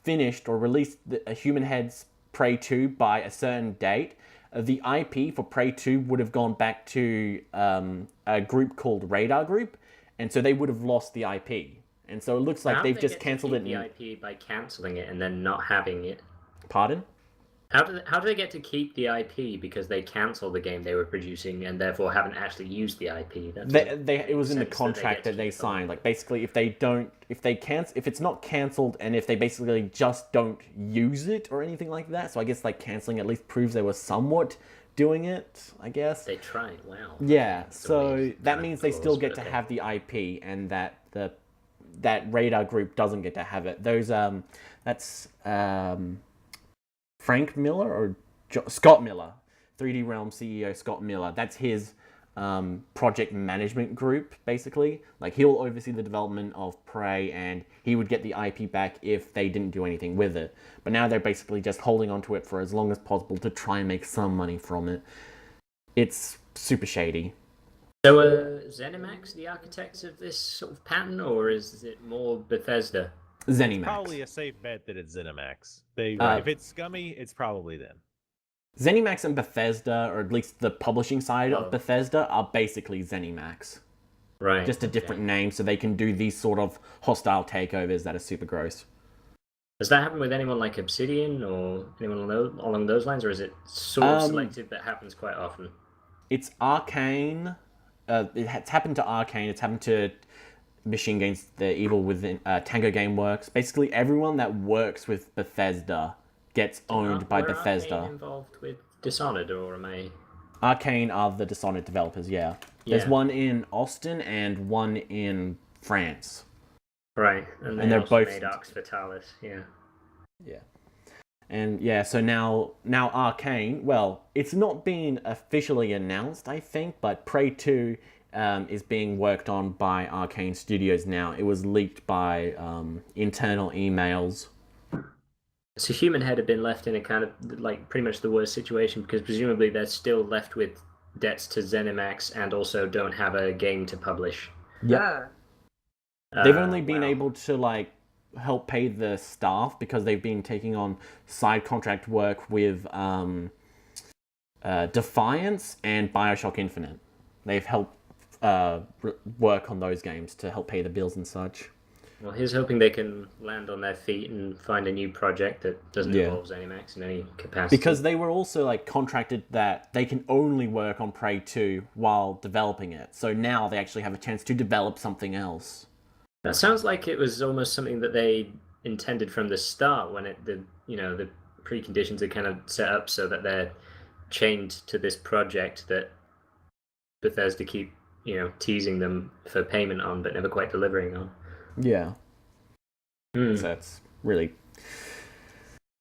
finished or released a Human Head's Prey 2 by a certain date, the IP for Prey 2 would have gone back to a group called Radar Group, and so they would have lost the IP. And so it looks like How they've do they just get to cancelled keep it. the IP by cancelling it and then not having it. Pardon? How do they get to keep the IP because they cancel the game they were producing and therefore haven't actually used the IP? It was in the contract that they signed. Like, basically, if it's not cancelled, and if they basically just don't use it or anything like that. So I guess like cancelling at least proves they were somewhat doing it, I guess. They tried. Wow. Yeah. That's a So weird that kind of means they clause, still but get to okay. have the IP, and that Radar Group doesn't get to have it. That's Frank Miller or Scott Miller, 3D Realm CEO Scott Miller. That's his project management group, basically. Like, he'll oversee the development of Prey, and he would get the IP back if they didn't do anything with it. But now they're basically just holding on to it for as long as possible to try and make some money from it. It's super shady. So, ZeniMax the architects of this sort of pattern, or is it more Bethesda? ZeniMax. Probably a safe bet that it's ZeniMax. If it's scummy, it's probably them. ZeniMax and Bethesda, or at least the publishing side of Bethesda, are basically ZeniMax. Right. Just a different name, so they can do these sort of hostile takeovers that are super gross. Does that happen with anyone like Obsidian or anyone along those lines, or is it sort of selective but happens quite often? It's Arcane. It's happened to Arcane. It's happened to Machine Games, The Evil Within, Tango Gameworks. Basically, everyone that works with Bethesda gets owned by Bethesda. Arcane involved with Dishonored, or am I? Arcane are the Dishonored developers, yeah. There's one in Austin and one in France. Right, and they're also both made Arx Fatalis, yeah. Yeah. And yeah, so now Arcane, well, it's not been officially announced, I think, but Prey 2 is being worked on by Arcane Studios now. It was leaked by internal emails. So Human Head have been left in a kind of, like, pretty much the worst situation, because presumably they're still left with debts to ZeniMax and also don't have a game to publish. Yeah. They've only been Wow. able to, like, help pay the staff because they've been taking on side contract work with Defiance and BioShock Infinite. they've helped work on those games to help pay the bills and such. Well, here's hoping they can land on their feet and find a new project that doesn't involve ZeniMax in any capacity. Because they were also like contracted that they can only work on Prey 2 while developing it. So now they actually have a chance to develop something else. That sounds like it was almost something that they intended from the start when the preconditions are kind of set up so that they're chained to this project that Bethesda keep, teasing them for payment on but never quite delivering on. Yeah. So that's really...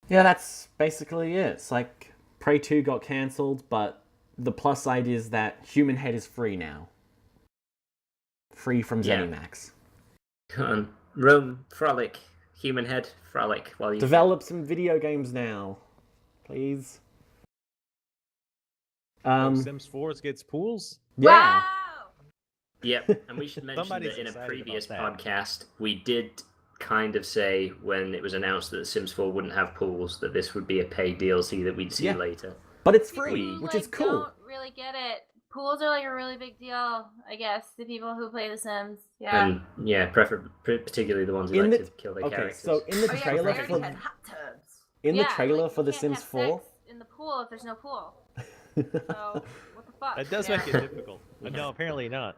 Yeah, that's basically it. It's like Prey 2 got cancelled, but the plus side is that Human Head is free now. Free from ZeniMax. Come on, roam, frolic, Human Head, frolic. While you develop some video games now, please. Sims 4 gets pools? Yeah. Wow! Yep, and we should mention that in a previous podcast, we did kind of say when it was announced that The Sims 4 wouldn't have pools, that this would be a paid DLC that we'd see later. But it's free, which is cool. Don't really get it. Pools are like a really big deal, I guess, to people who play The Sims. Yeah. And particularly the ones who like to kill their characters. So in the trailer had hot tubs. the trailer like, for The you can't Sims have 4, sex in the pool if there's no pool. So what the fuck? That does make it difficult. But no, apparently not.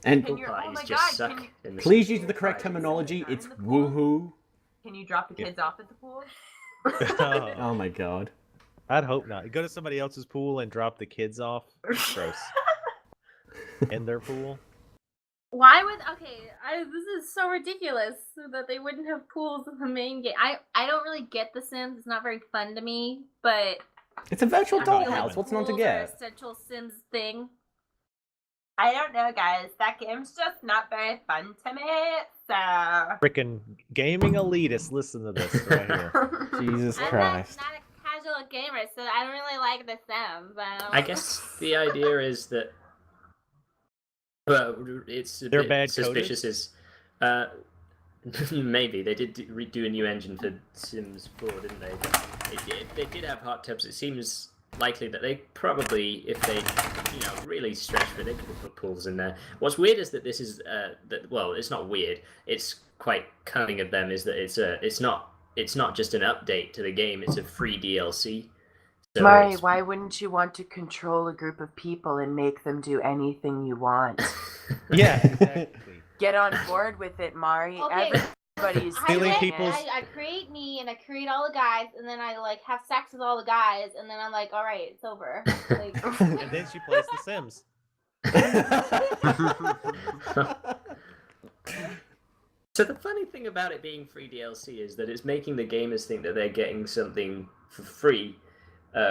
and Can you, oh Parties my just god, suck in the please Sims use the 4 correct parties. terminology. It's In the pool? woohoo. can you drop the kids off at the pool? Oh, Oh my god. I'd hope not. Go to somebody else's pool and drop the kids off. Gross. In their pool. Why would this is so ridiculous that they wouldn't have pools in the main game. I don't really get The Sims. It's not very fun to me, but It's a virtual I feel like dollhouse. What's not to pools are get? a central Sims thing. I don't know, guys. That game's just not very fun to me. So Frickin' gaming elitists, listen to this right here. Jesus I'm Christ. not a casual gamer, so I don't really like The Sims. I guess the idea is that, well, it's a They're bit bad suspicious. Is maybe they did do a new engine for Sims 4, didn't they? They did have hot tubs. It seems likely that they probably, if they, really stretched for it, they could have put pools in there. What's weird is that this is it's not weird. It's quite cunning of them. Is that it's not just an update to the game. It's a free DLC. So Mari, why wouldn't you want to control a group of people and make them do anything you want? Yeah, exactly. Get on board with it, Mari. Okay. Everybody's Stealing doing people's- it. I create me and I create all the guys, and then I like have sex with all the guys, and then I'm like, all right, it's over. Like, And then she plays The Sims. So the funny thing about it being free DLC is that it's making the gamers think that they're getting something for free,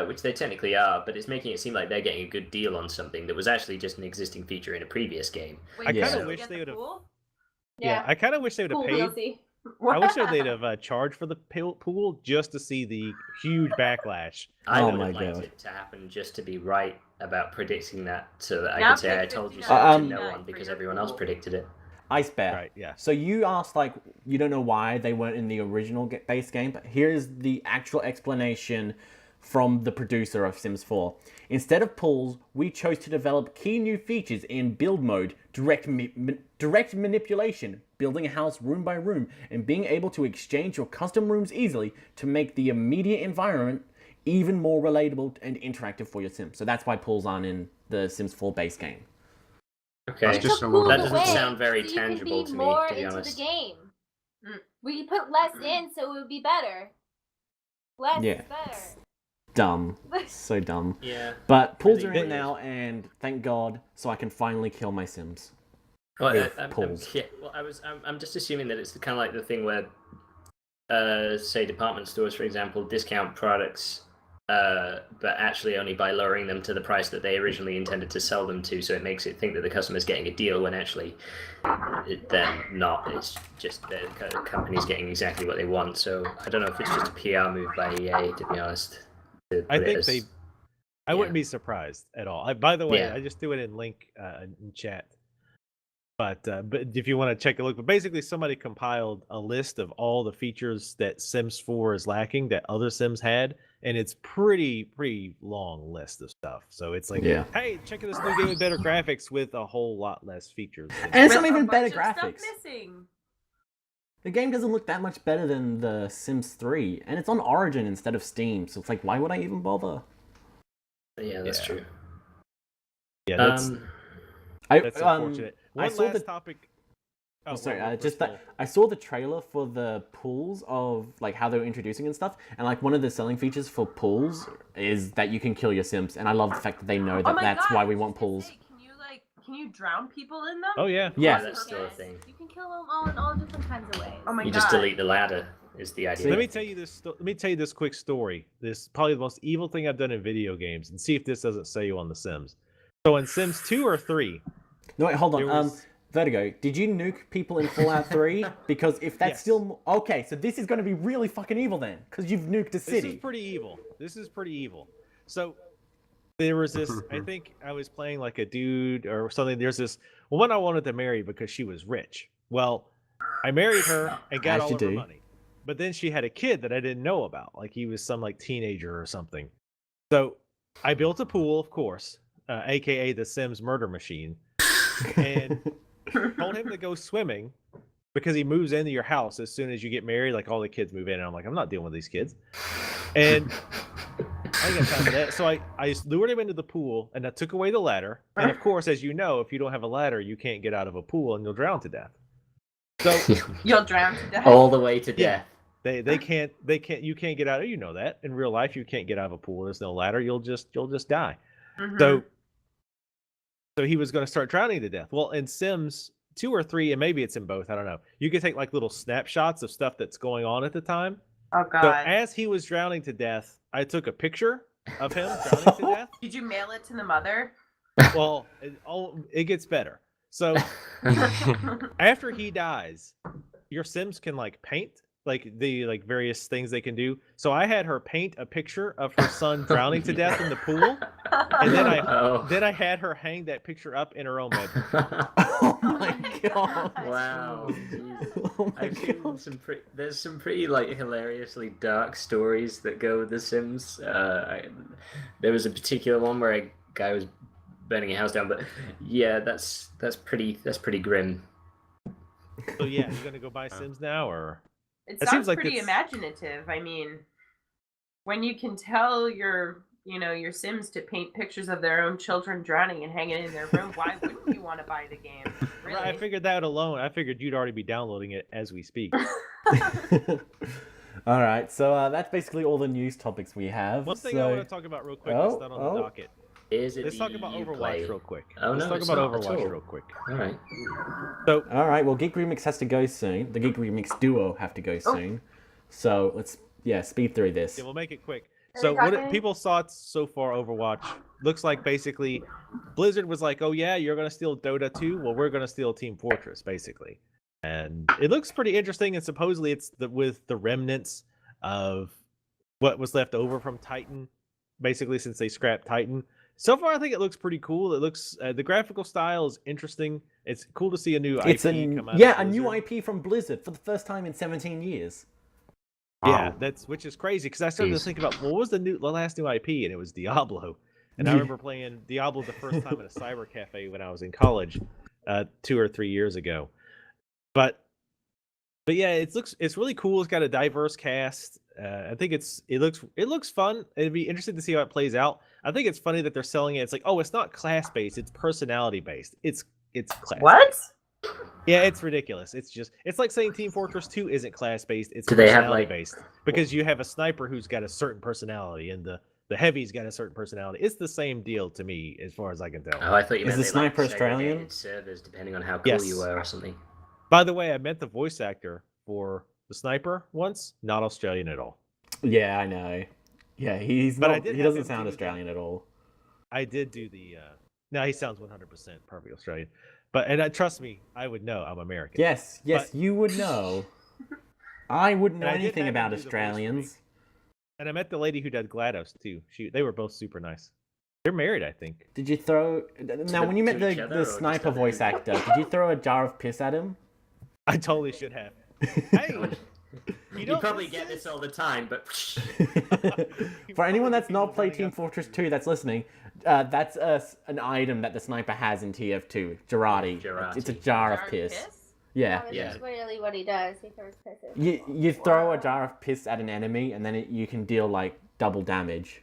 which they technically are, but it's making it seem like they're getting a good deal on something that was actually just an existing feature in a previous game. Wait, I you kinda get wish the they would've- pool? Yeah, I kind of wish they would have cool paid. DLC. I wish they'd have charged for the pool just to see the huge backlash. I Oh would my have liked God. it to happen just to be right about predicting that, so that I Now could say I pay told you so $59 to no for one because your everyone else pool. predicted it. IceBear. Right, yeah. So you asked, like, you don't know why they weren't in the original base game, but here's the actual explanation from the producer of Sims 4. Instead of pools, we chose to develop key new features in build mode, direct manipulation, building a house room by room, and being able to exchange your custom rooms easily to make the immediate environment even more relatable and interactive for your Sims. So that's why pools aren't in the Sims 4 base game. Okay, That's just a little that bit doesn't away, sound very so you can tangible be to more me, to be into honest. the game. Mm. We could put less in, so it would be better. Less Yeah. is better. Dumb. So dumb. Yeah. But pools Really are in weird. now, and thank God, so I can finally kill my Sims. Well, With I'm pools. just assuming that it's kind of like the thing where, say, department stores, for example, discount products, but actually only by lowering them to the price that they originally intended to sell them to. So it makes it think that the customer's getting a deal when actually they're not. It's just the company's getting exactly what they want. So I don't know if it's just a PR move by EA, to be honest. I think I wouldn't be surprised at all. By the way, Yeah. I just threw it in link in chat. But if you want to check a look, but basically somebody compiled a list of all the features that Sims 4 is lacking that other Sims had, and it's pretty long list of stuff. So it's like, Yeah. hey, check out this new game with better graphics with a whole lot less features. And it's With not a even better bunch of stuff graphics. missing. The game doesn't look that much better than the Sims 3, and it's on Origin instead of Steam, so it's like, why would I even bother? Yeah, that's true. Yeah, that's unfortunate. I One saw last the topic. Oh, sorry, well, just first of that I saw the trailer for the pools of like how they were introducing and stuff, and like one of the selling features for pools is that you can kill your Sims, and I love the fact that they know that Oh my that's God, why I we was want just gonna pools. say, can you drown people in them? Oh yeah. Yeah. That's still a thing. You can kill them all in all different kinds of ways. Oh my You God. just delete the ladder. Is the idea? Let me tell you this. Let me tell you this quick story. This is probably the most evil thing I've done in video games, and see if this doesn't say you on The Sims. So in Sims 2 or 3, No, wait, hold on. there was- Vertigo, did you nuke people in Fallout 3? Because if that's Yes. still okay, so this is going to be really fucking evil then, because you've nuked a This city. is pretty evil. This is pretty evil. So there was this. I think I was playing like a dude or something. There's this woman I wanted to marry because she was rich. Well, I married her and got As all you of her do. money. But then she had a kid that I didn't know about. Like he was some like teenager or something. So I built a pool, of course, aka the Sims murder machine, and told him to go swimming because he moves into your house as soon as you get married. Like all the kids move in, and I'm like, I'm not dealing with these kids. And I ain't got time for that. So I lured him into the pool, and I took away the ladder. And of course, as you know, if you don't have a ladder, you can't get out of a pool, and you'll drown to death. So You'll drown to death. All the way to Yeah. death. they can't you can't get out. You know that in real life, you can't get out of a pool. There's no ladder. You'll just die. Mhm. So he was going to start drowning to death. Well, in Sims 2 or 3, and maybe it's in both, I don't know. You can take like little snapshots of stuff that's going on at the time. Oh So God. as he was drowning to death, I took a picture of him drowning to death. Did you mail it to the mother? Well, it gets better. So after he dies, your Sims can like paint like the like various things they can do. So I had her paint a picture of her son drowning to death in the pool, and then I had her hang that picture up in her own bedroom. Oh my god! Wow. Jesus. Oh my I've seen god! there's some pretty like hilariously dark stories that go with The Sims. There was a particular one where a guy was burning a house down, but yeah, that's pretty grim. So yeah, you gonna go buy Sims now, or It It sounds seems like pretty it's- imaginative. I mean, when you can tell your Sims to paint pictures of their own children drowning and hang it in their room, why wouldn't you want to buy the game? Really? I figured that alone. I figured you'd already be downloading it as we speak. All right, so that's basically all the news topics we have. One thing so... I want to talk about real quick that's not on the oh. docket. Is it Let's talk about you Overwatch play? real quick. Oh, Let's no, talk it's about not at Overwatch all. real quick. All right. So All right, well, Geek Remix has to go soon. The Geek Remix Duo have to go soon. So let's speed through this. yeah, we'll make it quick. Are So we what talking- people's thoughts so far Overwatch looks like basically Blizzard was like, oh yeah, you're gonna steal Dota 2. Well, we're gonna steal Team Fortress basically, and it looks pretty interesting. And supposedly it's with the remnants of what was left over from Titan, basically since they scrapped Titan. So far, I think it looks pretty cool. It looks the graphical style is interesting. It's cool to see a new It's IP a come out. yeah, of a new Blizzard. IP from Blizzard for the first time in 17 years. Yeah, Wow. which is crazy because I started to Jeez. think about what was the last new IP, and it was Diablo. And I Yeah. remember playing Diablo the first time at a cyber cafe when I was in college, 2 or 3 years ago. But yeah, it's really cool. It's got a diverse cast. I think it looks fun. It'd be interesting to see how it plays out. I think it's funny that they're selling it. It's like, oh, it's not class based. It's personality based. It's class. What? Yeah, it's ridiculous. It's like saying Team Fortress 2 isn't class based. It's Do they have, personality like- based because you have a sniper who's got a certain personality and the heavy's got a certain personality. It's the same deal to me as far as I can tell. Oh, I thought you Is meant the they, sniper like, Australian? segregated servers depending on how cool you Yes. were or something. By the way, I met the voice actor for the sniper once. Not Australian at all. Yeah, I know. Yeah, he's But I not. did He have doesn't him sound do the- Australian at all. I did do the. No, he sounds 100% perfectly Australian. But trust me, I would know. I'm American. Yes, But- you would know. I wouldn't know And I did anything have him about do the voice for me. Australians. And I met the lady who did GLaDOS too. They were both super nice. They're married, I think. Did you throw? Now, when you met to each other or the just sniper at voice them? actor, did you throw a jar of piss at him? I totally should have. Hey, You probably get this all the time, but For anyone that's not played Team Fortress 2 that's listening, that's an item that the sniper has in TF2. Girardi. It's a jar of piss. Yeah. That's literally what he does. He throws pisses. You throw a jar of piss at an enemy, and then you can deal like double damage.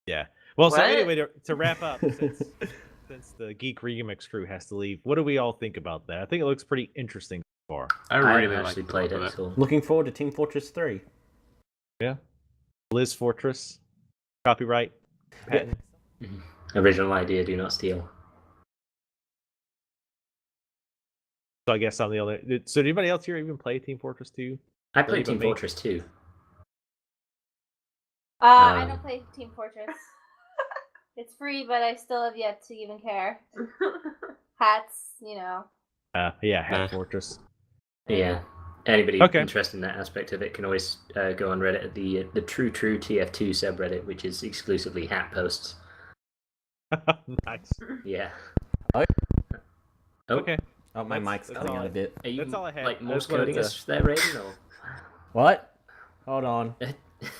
Yeah. Well, so anyway, to wrap up, since the Geek Remix crew has to leave, what do we all think about that? I think it looks pretty interesting so far. I really actually played it. So. Looking forward to Team Fortress 3. Yeah. Liz Fortress. Copyright. Patent. Original idea, do not steal. So I guess I'm the only. So did anybody else here even play Team Fortress 2? I played Team Fortress 2. I don't play Team Fortress. It's free, but I still have yet to even care. Hats, you know. Yeah, Hat Fortress. Yeah. Anybody interested in that aspect of it can always go on Reddit at the True TF2 subreddit, which is exclusively hat posts. Nice. Yeah. Oh. Okay. Oh, my mic's cutting out a bit. Are you that's all I had. like Morse coding us there, Raven? Or... What? Hold on.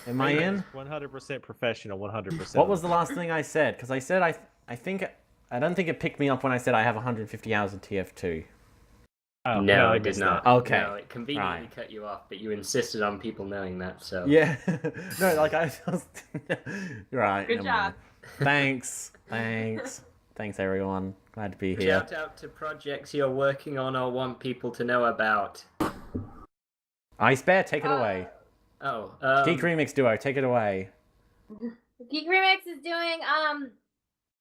Am I in? 100% professional, 100%. What was the last thing I said? Because I said I don't think it picked me up when I said I have 150 hours of TF2. Oh, no, it did not. Okay. No, it conveniently cut you off, but you insisted on people knowing that, so... Yeah. No, like I was... Right. Good job. Thanks, everyone. Glad to be here. Shout out to projects you're working on or want people to know about. IceBear, take it away. Geek Remix Duo, take it away. Geek Remix is doing,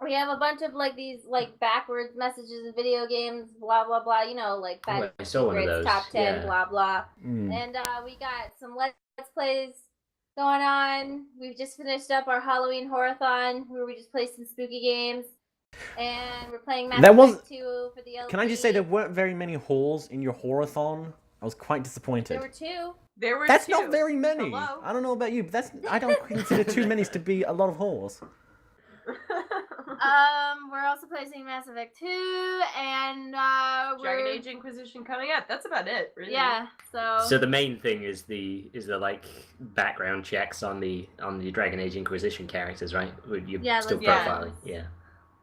we have a bunch of, like, these, like, backwards messages in video games, blah, blah, blah, you know, like, I saw one of those. top 10, blah, blah. Mm. And, we got some Let's Plays going on. We've just finished up our Halloween Horathon, where we just played some spooky games. And we're playing Mass Effect 2 for the LP. Can I just say there weren't very many hauls in your Horathon? I was quite disappointed. There were 2. That's not very many. Hello? I don't know about you, but I don't consider 2 many to be a lot of hauls. We're also playing Mass Effect 2, and Dragon Age Inquisition coming up. That's about it, really. Yeah. So the main thing is the like background checks on the Dragon Age Inquisition characters, right? You're still profiling. Yeah.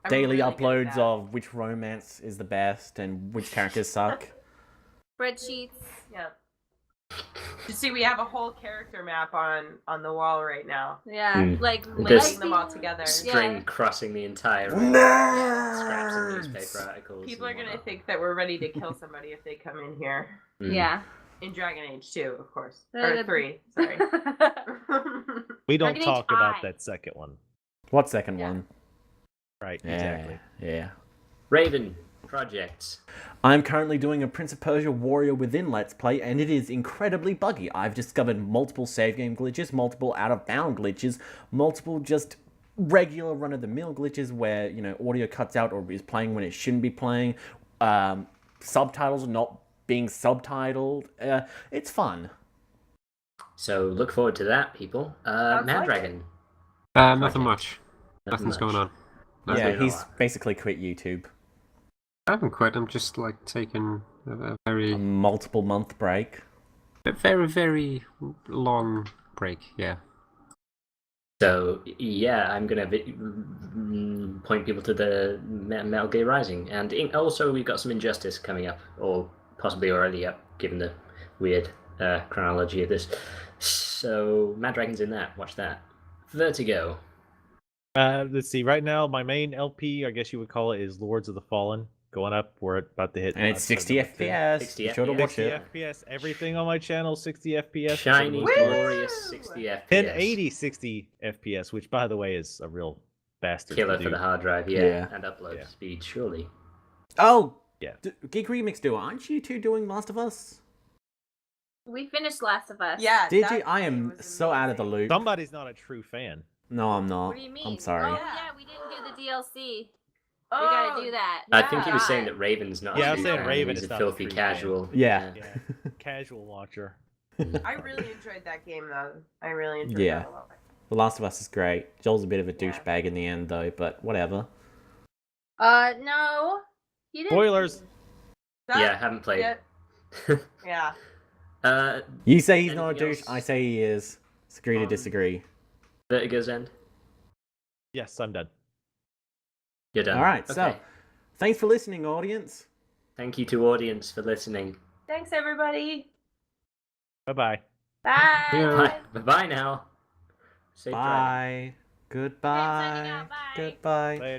Daily uploads of which romance is the best and which characters suck. Spreadsheets. Yeah. You see, we have a whole character map on the wall right now. Yeah, like This- them all together. String crossing the entire scraps of newspaper articles. People are gonna think that we're ready to kill somebody if they come in here. Yeah. In Dragon Age 2, of course. Uh, Or 3, sorry. We don't Dragon Age talk about I. that second one. What second one? Right, Yeah, exactly. Yeah. Raven projects. I'm currently doing a Prince of Persia Warrior Within Let's Play, and it is incredibly buggy. I've discovered multiple save game glitches, multiple out-of-bound glitches, multiple just regular run-of-the-mill glitches where, you know, audio cuts out or is playing when it shouldn't be playing, subtitles not being subtitled. It's fun. So look forward to that, people. Maddragon. Nothing much. Nothing's much. going on. Yeah, been a he's lot. basically quit YouTube. I haven't quit. I'm just like taking a very, A multiple month break. very long break. Yeah. So yeah, I'm gonna point people to the Metal Gear Rising, and also we've got some Injustice coming up, or possibly already up, given the weird chronology of this. So Maddragon's in that. Watch that. Vertigo. Let's see. Right now, my main LP, I guess you would call it, is Lords of the Fallen. Going up, we're about to hit. And it's 60 FPS. 60 Be sure to FPS. watch 60 it. FPS. Everything on my channel, 60 FPS. Shiny, for the most part. glorious 60 FPS. 1080 60 FPS, which, by the way, is a real bastard. Killer to for do. the hard drive, Yeah. and upload Yeah. speed, surely. Oh! Yeah. Geek Remix Duo, aren't you two doing Last of Us? We finished Last of Us. Yeah. Did that you? I game am was so out of the amazing. loop. Somebody's not a true fan. No, I'm not. What do you mean? I'm sorry. Oh yeah, we didn't do the DLC. Oh, We gotta do that. I think he was Yeah. saying that Raven's not. Yeah, a I was true saying fan, Raven He's is a not a filthy true fan. casual. Yeah. Casual watcher. I really enjoyed that game, though. I really enjoyed Yeah. that a lot. The Last of Us is great. Joel's a bit of a douchebag in the end, though, but whatever. No. He didn't. Spoilers. Yeah, I haven't played. Yeah. You say he's not a Anything douche. else? I say he is. Agree to disagree. Vertigo's end. Yes, I'm done. You're done. All right. So, Okay. thanks for listening, audience. Thank you to audience for listening. Thanks, everybody. Bye-bye. Bye. Yeah. Bye now. Safe driving. Bye. Goodbye. signing out, bye. Goodbye. Later.